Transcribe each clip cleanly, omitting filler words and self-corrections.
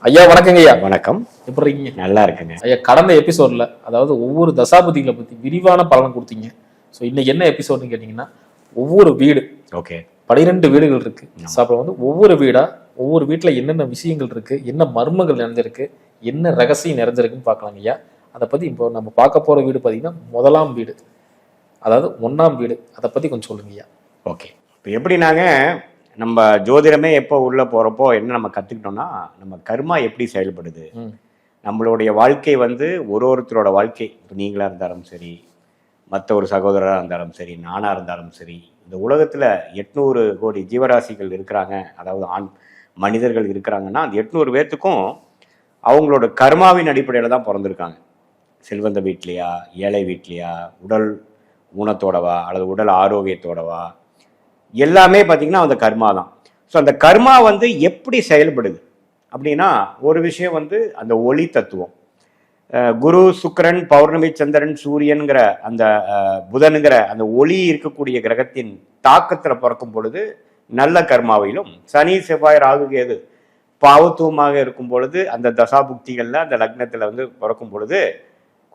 ஐயா வணக்கங்க ஐயா. வணக்கம். எப்படி இருக்கீங்க? நல்லா இருக்குங்க ஐயா. கடந்த எபிசோட்ல அதாவது ஒவ்வொரு தசாபதிகளை பத்தி விரிவான பலன் கொடுத்தீங்க. ஸோ இன்னைக்கு என்ன எபிசோட்னு கேட்டீங்கன்னா, ஒவ்வொரு வீடு, ஓகே, 12 வீடுகள் இருக்கு. ஸோ அப்புறம் வந்து ஒவ்வொரு வீடா, ஒவ்வொரு வீட்டுல என்னென்ன விஷயங்கள் இருக்கு, என்ன மர்மங்கள் நிறைஞ்சிருக்கு, என்ன ரகசியம் நிறைஞ்சிருக்குன்னு பார்க்கலாங்க ஐயா. அதை பத்தி இப்போ நம்ம பார்க்க போற வீடு பார்த்தீங்கன்னா முதலாம் வீடு, அதாவது 1ஆம் வீடு. அதை பத்தி கொஞ்சம் சொல்லுங்க ஐயா. ஓகே. இப்போ எப்படினாங்க, நம்ம ஜோதிடமே எப்போ உள்ளே போகிறப்போ என்ன நம்ம கற்றுக்கிட்டோம்னா, நம்ம கர்மா எப்படி செயல்படுது, நம்மளுடைய வாழ்க்கை வந்து ஒருத்தரோட வாழ்க்கை, இப்போ நீங்களாக இருந்தாலும் சரி, மற்ற ஒரு சகோதரராக இருந்தாலும் சரி, நானாக இருந்தாலும் சரி, இந்த உலகத்தில் 800 கோடி ஜீவராசிகள் இருக்கிறாங்க, அதாவது மனிதர்கள் இருக்கிறாங்கன்னா அந்த 800 பேர்த்துக்கும் அவங்களோட கர்மாவின் அடிப்படையில் தான் பிறந்திருக்காங்க. செல்வந்த வீட்லையா, ஏழை வீட்லையா, உடல் ஊனத்தோடவா அல்லது உடல் ஆரோக்கியத்தோடவா, எல்லாமே பார்த்திங்கன்னா அந்த கர்மா தான். ஸோ அந்த கர்மா வந்து எப்படி செயல்படுது அப்படின்னா, ஒரு விஷயம் வந்து அந்த ஒளி தத்துவம். குரு, சுக்கிரன், பௌர்ணமி, சந்திரன், சூரியன்கிற அந்த புதனுங்கிற அந்த ஒளி இருக்கக்கூடிய கிரகத்தின் தாக்கத்தில் பிறக்கும் பொழுது நல்ல கர்மாவிலும், சனி, செவ்வாய், ராகு, கேது பாவத்துவமாக இருக்கும் பொழுது அந்த தசாபுக்திகளில் அந்த லக்னத்தில் வந்து பிறக்கும் பொழுது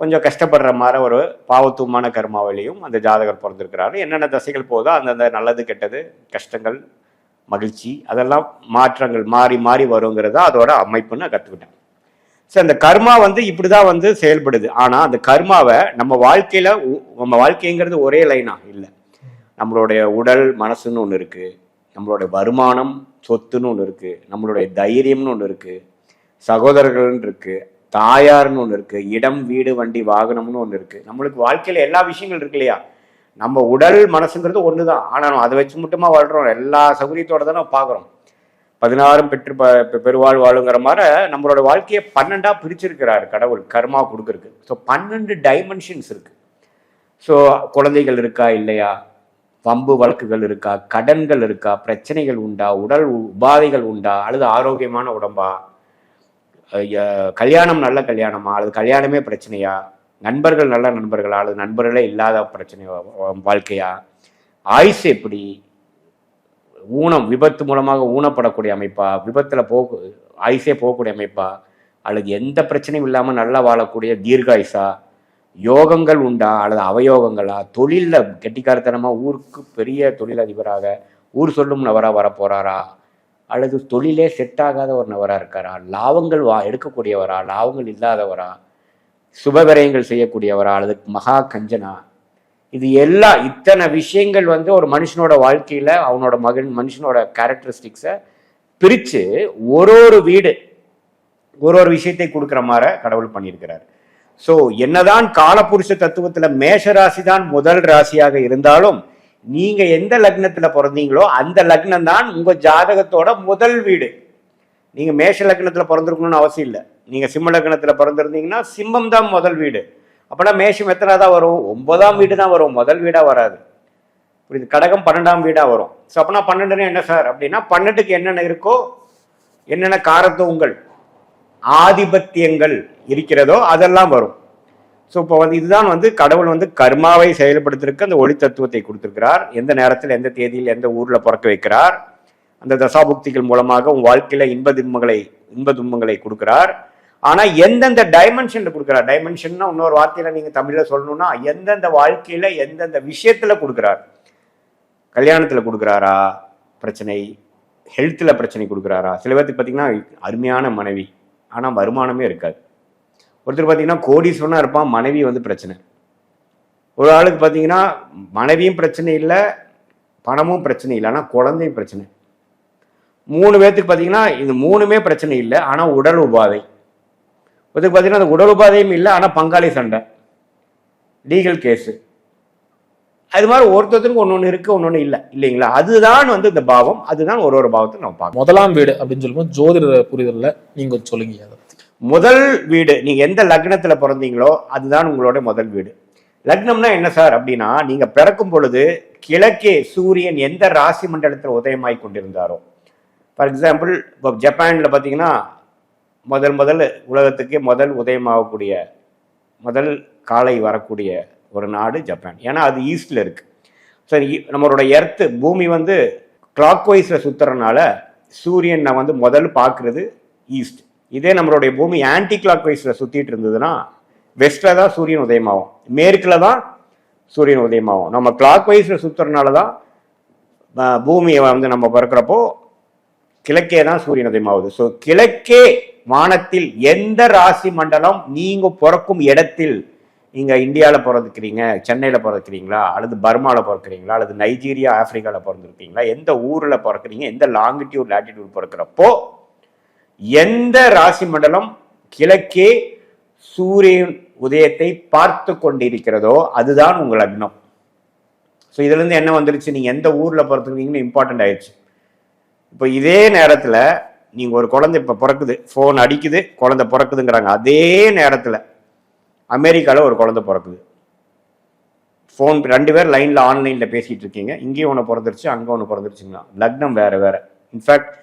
கொஞ்சம் கஷ்டப்படுற மாதிரி ஒரு பாவத்துவமான கர்மாவிலையும் அந்த ஜாதகர் பிறந்திருக்கிறாரு. என்னென்ன தசைகள் போதோ அந்தந்த நல்லது கெட்டது, கஷ்டங்கள், மகிழ்ச்சி, அதெல்லாம் மாற்றங்கள் மாறி மாறி வருங்கிறத அதோட அமைப்புன்னு நான் கற்றுக்கிட்டேன். ஸோ அந்த கர்மா வந்து இப்படி தான் வந்து செயல்படுது. ஆனால் அந்த கர்மாவை நம்ம வாழ்க்கையில், நம்ம வாழ்க்கைங்கிறது ஒரே லைனாக இல்லை. நம்மளுடைய உடல் மனசுன்னு ஒன்று இருக்குது, நம்மளுடைய வருமானம் சொத்துன்னு ஒன்று இருக்குது, நம்மளுடைய தைரியம்னு ஒன்று இருக்குது, சகோதரர்கள்னு இருக்குது, தாயார்னு ஒன்று இருக்குது, இடம், வீடு, வண்டி, வாகனம்னு ஒன்று இருக்குது. நம்மளுக்கு வாழ்க்கையில் எல்லா விஷயங்கள் இருக்கு இல்லையா. நம்ம உடல் மனசுங்கிறது ஒன்று தான், ஆனால் அதை வச்சு மட்டுமா வாழ்கிறோம், எல்லா சௌகரியத்தோட தான் நம்ம பார்க்குறோம். 16 பெற்று பெருவாழ் வாழுங்கிற மாதிரி நம்மளோட வாழ்க்கையை 12ஆக பிரிச்சிருக்கிறாரு கடவுள் கர்மா கொடுக்குறதுக்கு. ஸோ 12 டைமென்ஷன்ஸ் இருக்குது. ஸோ குழந்தைகள் இருக்கா இல்லையா, வம்பு வழக்குகள் இருக்கா, கடன்கள் இருக்கா, பிரச்சனைகள் உண்டா, உடல் உபாதைகள் உண்டா, அல்லது ஆரோக்கியமான உடம்பா, கல்யாணம் நல்ல கல்யாணமா அல்லது கல்யாணமே பிரச்சனையா, நண்பர்கள் நல்ல நண்பர்களா அல்லது நண்பர்களே இல்லாத பிரச்சனையா, வாழ்க்கையா, ஆயுசு எப்படி, ஊனம் விபத்து மூலமாக ஊனப்படக்கூடிய அமைப்பா, விபத்தில் ஆயுசே போகக்கூடிய அமைப்பா, அல்லது எந்த பிரச்சனையும் இல்லாமல் நல்லா வாழக்கூடிய தீர்காயுசா, யோகங்கள் உண்டா அல்லது அவயோகங்களா, தொழிலில் கெட்டிக்காரத்தனமாக ஊருக்கு பெரிய தொழிலதிபராக ஊர் சொல்லும் நபராக வரப்போகிறாரா, அல்லது தொழிலே செட் ஆகாத ஒரு நபராக இருக்காரா, லாபங்கள் எடுக்கக்கூடியவரா, லாபங்கள் இல்லாதவரா, சுபவிரயங்கள் செய்யக்கூடியவரா, அல்லது மகா கஞ்சனா, இது இத்தனை விஷயங்கள் வந்து ஒரு மனுஷனோட வாழ்க்கையில் அவனோட மனுஷனோட கேரக்டரிஸ்டிக்ஸை பிரித்து ஒரு வீடு ஒரு விஷயத்தை கொடுக்குற மாதிரி கடவுள் பண்ணியிருக்கிறார். ஸோ என்னதான் காலபுருஷ தத்துவத்தில் மேஷ ராசி தான் முதல் ராசியாக இருந்தாலும், நீங்க எந்த லக்னத்துல பிறந்தீங்களோ அந்த லக்னம் தான் உங்க ஜாதகத்தோட முதல் வீடு. நீங்க மேஷ லக்னத்துல பிறந்திருக்கணும்னு அவசியம் இல்லை. நீங்க சிம்ம லக்னத்துல பிறந்திருந்தீங்கன்னா சிம்மம் தான் முதல் வீடு. அப்பனா மேஷம் எத்தனாதான் வரும், 9ஆம் வீடு தான் வரும், முதல் வீடா வராது. புரியுது? கடகம் 12ஆம் வீடா வரும். ஸோ அப்பனா 12 என்ன சார் அப்படின்னா, 12க்கு என்னென்ன இருக்கோ, என்னென்ன காரத்துவங்கள் ஆதிபத்தியங்கள் இருக்கிறதோ அதெல்லாம் வரும். ஸோ இப்போ வந்து இதுதான் வந்து கடவுள் வந்து கர்மாவை செயல்படுத்திருக்கு அந்த ஒளி தத்துவத்தை கொடுத்திருக்கிறார். எந்த நேரத்தில், எந்த தேதியில், எந்த ஊரில் பிறக்க வைக்கிறார், அந்த தசாபுக்திகள் மூலமாக உங்கள் வாழ்க்கையில் இன்ப துன்பங்களை கொடுக்கிறார். ஆனால் எந்தெந்த டைமென்ஷனில் கொடுக்குறார், டைமென்ஷன்னா இன்னொரு வார்த்தையில் நீங்கள் தமிழில் சொல்லணும்னா எந்தெந்த வாழ்க்கையில் எந்தெந்த விஷயத்தில் கொடுக்குறார். கல்யாணத்தில் கொடுக்குறாரா பிரச்சனை, ஹெல்த்தில் பிரச்சனை கொடுக்குறாரா. சில பேர்த்துக்கு பார்த்தீங்கன்னா அருமையான மனைவி ஆனால் வருமானமே இருக்காது. ஒருத்தர் பார்த்தீங்கன்னா கோடீஸ்வரனாக இருப்பான், மனைவி வந்து பிரச்சனை. ஒரு ஆளுக்கு பார்த்தீங்கன்னா மனைவியும் பிரச்சனை இல்லை, பணமும் பிரச்சனை இல்லை, ஆனால் குழந்தையும் பிரச்சனை. 3 பேர்த்துக்கு பார்த்தீங்கன்னா இது 3மே பிரச்சனை இல்லை, ஆனால் உடல் உபாதை. ஒருத்தருக்கு பார்த்தீங்கன்னா அந்த உடல் உபாதையும் இல்லை, ஆனால் பங்காளி சண்டை, லீகல் கேஸு. அது மாதிரி ஒருத்தருக்கு ஒன்று இருக்கு, ஒன்று இல்லை, இல்லைங்களா. அதுதான் வந்து இந்த பாவம், அதுதான் ஒரு பாவத்தை நம்ம பார்க்கணும். முதலாம் வீடு அப்படின்னு சொல்லும்போது ஜோதிட புரிதல்ல நீங்க சொல்லுங்க. முதல் வீடு, நீங்க எந்த லக்னத்துல பிறந்தீங்களோ அதுதான் உங்களோட முதல் வீடு. லக்னம்னா என்ன சார் அப்படின்னா, நீங்க பிறக்கும் பொழுது கிழக்கே சூரியன் எந்த ராசி மண்டலத்தில் உதயமாய் கொண்டிருந்தாரோ. ஃபார் எக்ஸாம்பிள் இப்போ ஜப்பான்ல பார்த்தீங்கன்னா முதல் உலகத்துக்கு முதல் உதயமாகக்கூடிய முதல் காலை வரக்கூடிய ஒரு நாடு ஜப்பான். ஏன்னா அது ஈஸ்ட்ல இருக்கு. சரி, நம்மளோட எர்த்து பூமி வந்து கிளாக் வைஸ்ல சுத்துறதுனால சூரியனை வந்து முதல் பார்க்கறது ஈஸ்ட். இதே நம்மளுடைய பூமி ஆன்டி கிளாக் வைஸ்ல சுத்திட்டு இருந்ததுன்னா வெஸ்ட்ல தான் சூரியன் உதயமாகும், மேற்குல தான் சூரியன் உதயமாகும். நம்ம கிளாக் வைஸ்ல சுத்துறதுனால தான் பூமியை வந்து நம்ம பிறக்கிறப்போ கிழக்கே தான் சூரியன் உதயமாகுது. ஸோ கிழக்கே வானத்தில் எந்த ராசி மண்டலம் நீங்க பிறக்கும் இடத்தில், நீங்க இந்தியாவில் பிறந்துக்கிறீங்க, சென்னையில் பிறக்கிறீங்களா, அல்லது பர்மாவில் பிறக்கிறீங்களா, அல்லது நைஜீரியா ஆப்பிரிக்காவில் பிறந்திருக்கீங்களா, எந்த ஊரில் பிறக்கிறீங்க, எந்த லாங்கிடியூட் லாட்டிடியூட் பிறக்கிறப்போ எந்த ராசி மண்டலம் கிழக்கே சூரியன் உதயத்தை பார்த்து கொண்டிருக்கிறதோ அதுதான் உங்கள் லக்னம். ஸோ இதுல இருந்து என்ன வந்துருச்சு, நீங்க எந்த ஊர்ல பிறந்துருக்கீங்கன்னு இம்பார்ட்டன்ட் ஆயிடுச்சு. இப்போ இதே நேரத்துல நீங்க ஒரு குழந்தை இப்ப பிறக்குது, போன் அடிக்குது, குழந்தை பிறக்குதுங்கிறாங்க. அதே நேரத்துல அமெரிக்கால ஒரு குழந்தை பிறக்குது, போன் 2 பேர் லைன்ல ஆன்லைன்ல பேசிட்டு இருக்கீங்க, இங்கேயும் ஒன்று பிறந்துருச்சு அங்கே ஒன்று பிறந்துருச்சுங்களா, லக்னம் வேற வேற. இன்ஃபேக்ட்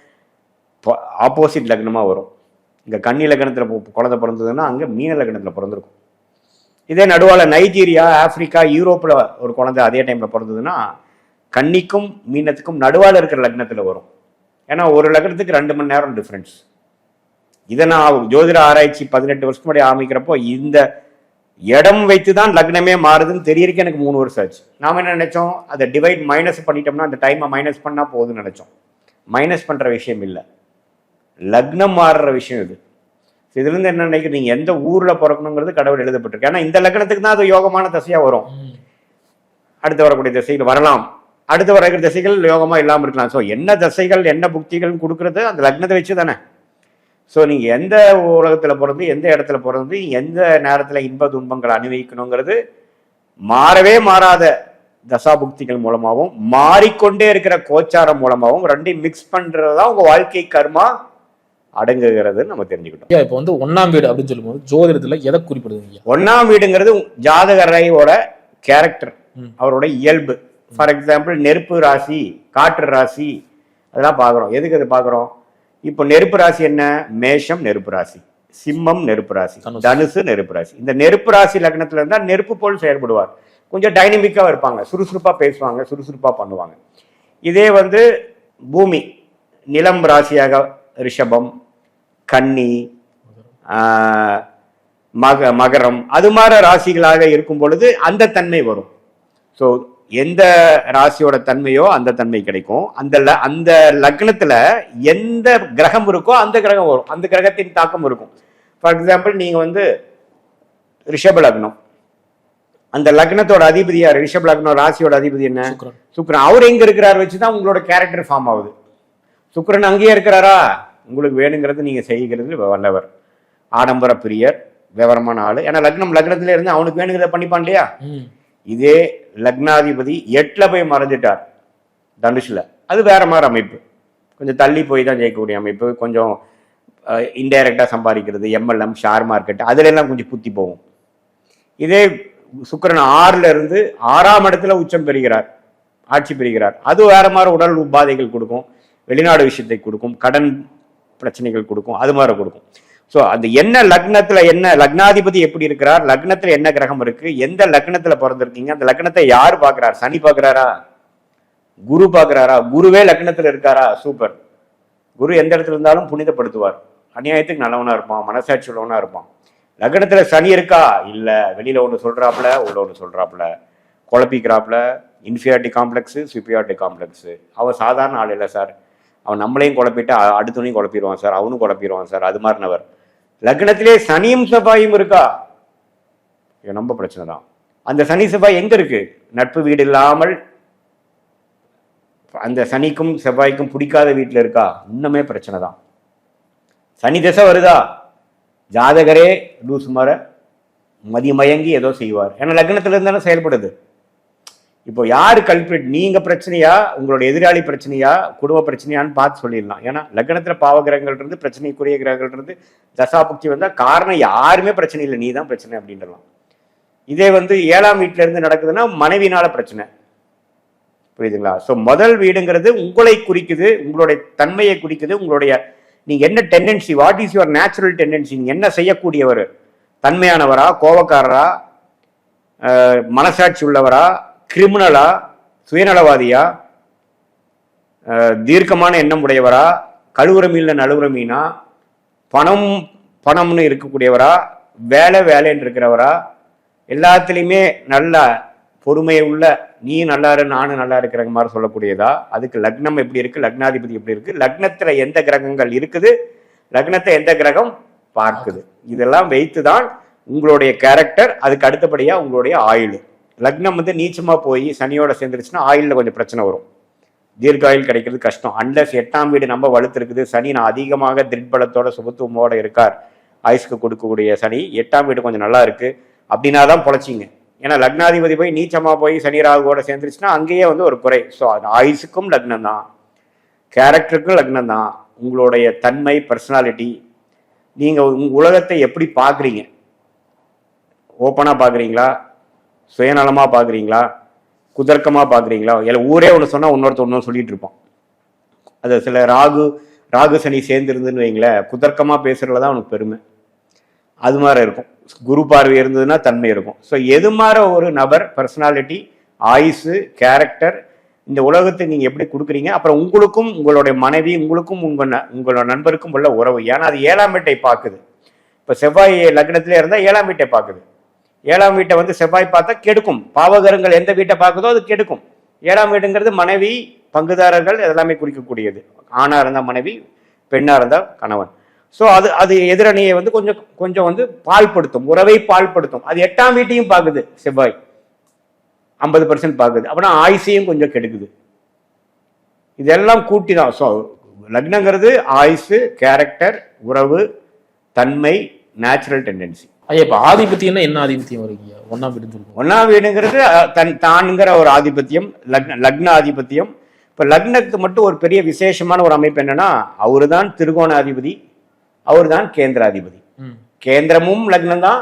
ஆப்போசிட் லக்னமா வரும். இங்க கன்னி லக்னத்துல குழந்தை பிறந்ததுன்னா அங்க மீன லக்னத்துல பிறந்திருக்கும். இதே நடுவால நைஜீரியா ஆப்பிரிக்கா யூரோப்ல ஒரு குழந்தை அதே டைம்ல பிறந்ததுன்னா கன்னிக்கும் மீனத்துக்கும் நடுவால இருக்கிற லக்னத்துல வரும். ஏன்னா ஒரு லக்னத்துக்கு 2 மணி நேரம் டிஃபரன்ஸ். இதை நான் ஜோதிட ஆராய்ச்சி 18 வருஷத்துக்கு முன்னாடி ஆரம்பிக்கிறப்போ இந்த இடம் வைத்துதான் லக்னமே மாறுதுன்னு தெரியறதுக்கு எனக்கு 3 வருஷம் ஆச்சு. நாம என்ன நினைச்சோம், அதை டிவைட் மைனஸ் பண்ணிட்டோம்னா அந்த டைமை மைனஸ் பண்ணா போகுதுன்னு நினைச்சோம். மைனஸ் பண்ற விஷயம் இல்லை, லக்னம் மாறுற விஷயம் இது. இதுல இருந்து என்ன நினைக்கிறீங்க, நீங்க எந்த ஊர்ல பிறக்கணுங்கிறது கடவுள் எழுதப்பட்டிருக்கு. ஏன்னா இந்த லக்னத்துக்கு தான் அது யோகமான தசையா வரும். அடுத்து வரக்கூடிய திசைகள் வரலாம், அடுத்து வரக்கூடிய திசைகள் யோகமா இல்லாம இருக்கலாம். ஸோ என்ன தசைகள் என்ன புக்திகள் கொடுக்கறது அந்த லக்னத்தை வச்சு தானே. ஸோ நீங்க எந்த உலகத்துல பிறந்து எந்த இடத்துல பிறந்து எந்த நேரத்துல இன்ப துன்பங்களை அனுபவிக்கணுங்கிறது மாறவே மாறாத தசாபுக்திகள் மூலமாகவும் மாறிக்கொண்டே இருக்கிற கோச்சாரம் மூலமாகவும் ரெண்டையும் மிக்ஸ் பண்றதுதான் உங்க வாழ்க்கை கர்மா அடங்குகிறது நம்ம தெரிஞ்சுக்கிட்டோம். இப்போ வந்து 1ஆம் வீடு அப்படின்னு சொல்லும்போது ஜோதிடத்துல எதை குறிப்பிடுது? 1ஆம் வீடுங்கிறது ஜாதகரையோட கேரக்டர், அவரோட இயல்பு. ஃபார் எக்ஸாம்பிள் நெருப்பு ராசி, காற்று ராசி, அதெல்லாம் பார்க்குறோம். எதுக்கு அது பார்க்குறோம்? இப்போ நெருப்பு ராசி என்ன, மேஷம் நெருப்பு ராசி, சிம்மம் நெருப்பு ராசி, தனுசு நெருப்பு ராசி. இந்த நெருப்பு ராசி லக்னத்துல இருந்தா நெருப்பு போல் செயல்படுவார், கொஞ்சம் டைனமிக்கா இருப்பாங்க, சுறுசுறுப்பா பேசுவாங்க, சுறுசுறுப்பா பண்ணுவாங்க. இதே வந்து பூமி நிலம் ராசியாக ரிஷபம், கன்னி, மகரம், அது மாதிரி ராசிகளாக இருக்கும் பொழுது அந்த தன்மை வரும். ஸோ எந்த ராசியோட தன்மையோ அந்த தன்மை கிடைக்கும். அந்த லக்னத்துல எந்த கிரகம் இருக்கோ அந்த கிரகம் வரும், அந்த கிரகத்தின் தாக்கம் இருக்கும். ஃபார் எக்ஸாம்பிள் நீங்க வந்து ரிஷப லக்னம், அந்த லக்னத்தோட அதிபதி யார், ரிஷப லக்னம் ராசியோட அதிபதி என்ன, சுக்கிரன். அவர் எங்க இருக்கிறார் வச்சுதான் உங்களோட கேரக்டர் ஃபார்ம் ஆகுது. சுக்கிரன் அங்கேயே இருக்கிறாரா, உங்களுக்கு வேணுங்கிறது நீங்க செய்கிறது வல்லவர், ஆடம்பர பிரியர், விவரமான ஆளு. ஏன்னா லக்னத்துல இருந்து அவனுக்கு வேணுங்கிறத பண்ணிப்பான் இல்லையா. இதே லக்னாதிபதி 8ல போய் மறைஞ்சிட்டார் தனுஷ்ல, அது வேற மாதிரி அமைப்பு, கொஞ்சம் தள்ளி போய் தான் ஜெயிக்கக்கூடிய அமைப்பு, கொஞ்சம் இன்டைரக்டா சம்பாதிக்கிறது, எம்எல்எம், ஷேர் மார்க்கெட், அதுல எல்லாம் கொஞ்சம் புத்தி போகும். இதே சுக்கிரன் 6ல இருந்து 6ஆம் இடத்துல உச்சம் பெறுகிறார், ஆட்சி பெறுகிறார், அது வேற மாதிரி உடல் உபாதைகள் கொடுக்கும், வெளிநாடு விஷயத்தை கொடுக்கும், கடன் பிரச்சனைகள் கொடுக்கும், அது மாதிரி கொடுக்கும். ஸோ அந்த என்ன லக்னத்துல என்ன லக்னாதிபதி எப்படி இருக்கிறார், லக்னத்துல என்ன கிரகம் இருக்கு, எந்த லக்னத்துல பிறந்திருக்கீங்க, அந்த லக்னத்தை யார் பாக்குறார், சனி பாக்குறாரா, குரு பாக்குறாரா, குருவே லக்னத்துல இருக்காரா, சூப்பர். குரு எந்த இடத்துல இருந்தாலும் புனிதப்படுத்துவார், அநியாயத்துக்கு நல்லவனா இருப்பான், மனசாட்சி உள்ளவனா இருப்பான். லக்னத்துல சனி இருக்கா, இல்ல வெளியில ஒண்ணு சொல்றாப்புல உள்ள ஒண்ணு சொல்றாப்புல, குழப்பிக்கிறாப்புல, இன்ஃபீரியாரிட்டி காம்ப்ளெக்ஸ், சுப்பீரியாரிட்டி காம்ப்ளெக்ஸ். அவன் சாதாரண ஆள் இல்லை சார், அவன் நம்மளையும் குழப்பிட்டு அடுத்தவனையும் குழப்பிடுவான் சார், அவனும் குழப்பிடுவான் சார், அது மாதிரினவர். லக்னத்திலே சனியும் செவ்வாயும் இருக்கா, ரொம்ப பிரச்சனை தான். அந்த சனி செவ்வாய் எங்க இருக்கு, நட்பு வீடு இல்லாமல் அந்த சனிக்கும் செவ்வாய்க்கும் பிடிக்காத வீட்டுல இருக்கா, இன்னுமே பிரச்சனை தான். சனி திசை வருதா, ஜாதகரே லூசு மாற மதிமயங்கி ஏதோ செய்வார், ஏன்னா லக்னத்துல இருந்தானே செயல்படுது. இப்போ யாரு கல்பிரிட், நீங்க பிரச்சனையா, உங்களோட எதிராளி பிரச்சனையா, குடும்ப பிரச்சனையான்னு பார்த்து சொல்லிடலாம். ஏன்னா லக்னத்துல பாவ கிரகங்கள் இருந்து, பிரச்சனைக்குரிய கிரகங்கள் இருந்து, தசாபுக்தி வந்தா காரணம் யாருமே பிரச்சனை இல்லை, நீ தான் பிரச்சனை அப்படின்றலாம். இதே வந்து 7ஆம் வீட்டுல இருந்து நடக்குதுன்னா மனைவினால பிரச்சனை, புரியுதுங்களா. ஸோ முதல் வீடுங்கிறது உங்களை குறிக்குது, உங்களுடைய தன்மையை குறிக்குது, உங்களுடைய நீங்க என்ன tendency, what is your natural tendency, நீங்க என்ன செய்யக்கூடியவர், தன்மையானவரா, கோபக்காரரா, மனசாட்சி உள்ளவரா, கிரிமினலா, சுயநலவாதியா, தீர்க்கமான எண்ணம் உடையவரா, கழுவுற மீன்ல நழுவுற மீனா, பணம் பணம்னு இருக்கக்கூடியவரா, வேலைன்னு இருக்கிறவரா, எல்லாத்துலேயுமே நல்ல பொறுமை உள்ள, நீ நல்லா இரு நானும் நல்லா இருக்கிற மாதிரி சொல்லக்கூடியதா, அதுக்கு லக்னம் எப்படி இருக்கு, லக்னாதிபதி எப்படி இருக்கு, லக்னத்துல எந்த கிரகங்கள் இருக்குது, லக்னத்தை எந்த கிரகம் பார்க்குது, இதெல்லாம் வைத்துதான் உங்களுடைய கேரக்டர். அதுக்கு அடுத்தபடியா உங்களுடைய ஆயுள். லக்னம் வந்து நீச்சமா போய் சனியோட சேர்ந்துருச்சுன்னா ஆயுள்ல கொஞ்சம் பிரச்சனை வரும், தீர்காயுள் கிடைக்கிறது கஷ்டம். அன்லஸ் 8ஆம் வீடு நம்ம வலுத்திருக்குது, சனி நான் அதிகமாக திருட்பலத்தோட சுபத்துவமோட இருக்கார், ஆயுஷ்க்கு கொடுக்கக்கூடிய சனி 8ஆம் வீடு கொஞ்சம் நல்லா இருக்கு அப்படின்னா தான் பொழைச்சிங்க. ஏன்னா லக்னாதிபதி போய் நீச்சமா போய் சனி ராகுவோட சேர்ந்துருச்சுன்னா அங்கேயே வந்து ஒரு குறை. ஸோ அது ஆயுசுக்கும் லக்னம் தான், கேரக்டருக்கும் லக்னம் தான். உங்களுடைய தன்மை, பர்சனாலிட்டி, நீங்க உலகத்தை எப்படி பாக்குறீங்க, ஓப்பனா பாக்குறீங்களா, சுயநலமா பாக்குறீங்களா, குதர்க்கமா பாக்குறீங்களா? இல்லை ஊரே ஒன்று சொன்னா இன்னொருத்தர் சொல்லிட்டு இருப்பான். அது சில ராகு சனி சேர்ந்துருந்துன்னு வைங்களேன், குதர்க்கமா பேசுறதுலதான் அவனுக்கு பெருமை. அது மாதிரி இருக்கும். குரு பார்வை இருந்ததுன்னா தன்மை இருக்கும். ஸோ எது மாதிரி ஒரு நபர் பர்சனாலிட்டி, ஆயுசு, கேரக்டர், இந்த உலகத்தை நீங்க எப்படி கொடுக்குறீங்க, அப்புறம் உங்களுக்கும் உங்களுடைய மனைவி, உங்களுக்கும் உங்களோட நண்பருக்கும் உள்ள உறவு. ஏன்னா அது 7ஆம் வீட்டை பார்க்குது. இப்போ செவ்வாய் லக்னத்திலே இருந்தால் 7ஆம் வீட்டை பார்க்குது. 7ஆம் வீட்டை வந்து செவ்வாய் பார்த்தா கெடுக்கும். பாவகரங்கள் எந்த வீட்டை பார்க்குதோ அது கெடுக்கும். 7ஆம் வீடுங்கிறது மனைவி, பங்குதாரர்கள் எல்லாமே குறிக்கக்கூடியது. ஆணா இருந்தால் மனைவி, பெண்ணா இருந்தால் கணவன். ஸோ அது எதிரணியை வந்து கொஞ்சம் வந்து பால்படுத்தும், உறவை பால்படுத்தும். அது 8ஆம் வீட்டையும் பார்க்குது செவ்வாய், 50% பார்க்குது. அப்படின்னா ஆயுசையும் கொஞ்சம் கெடுக்குது. இதெல்லாம் கூட்டி தான். ஸோ லக்னங்கிறது ஆயுசு, கேரக்டர், உறவு, தன்மை, நேச்சுரல் டெண்டன்சி. ஐயா இப்ப ஆதிபத்தியம்னா என்ன ஆதிபத்தியம் வருங்க? 1ஆம் வீடுன்னு சொல்லுவோம். 1ஆம் வீடுங்கிறது தானுங்கிற ஒரு ஆதிபத்தியம், லக்ன ஆதிபத்தியம். இப்ப லக்னத்துக்கு மட்டும் ஒரு பெரிய விசேஷமான ஒரு அமைப்பு என்னன்னா, அவரு தான் திருகோணாதிபதி, அவர் தான் கேந்திராதிபதி. கேந்திரமும் லக்னம் தான்,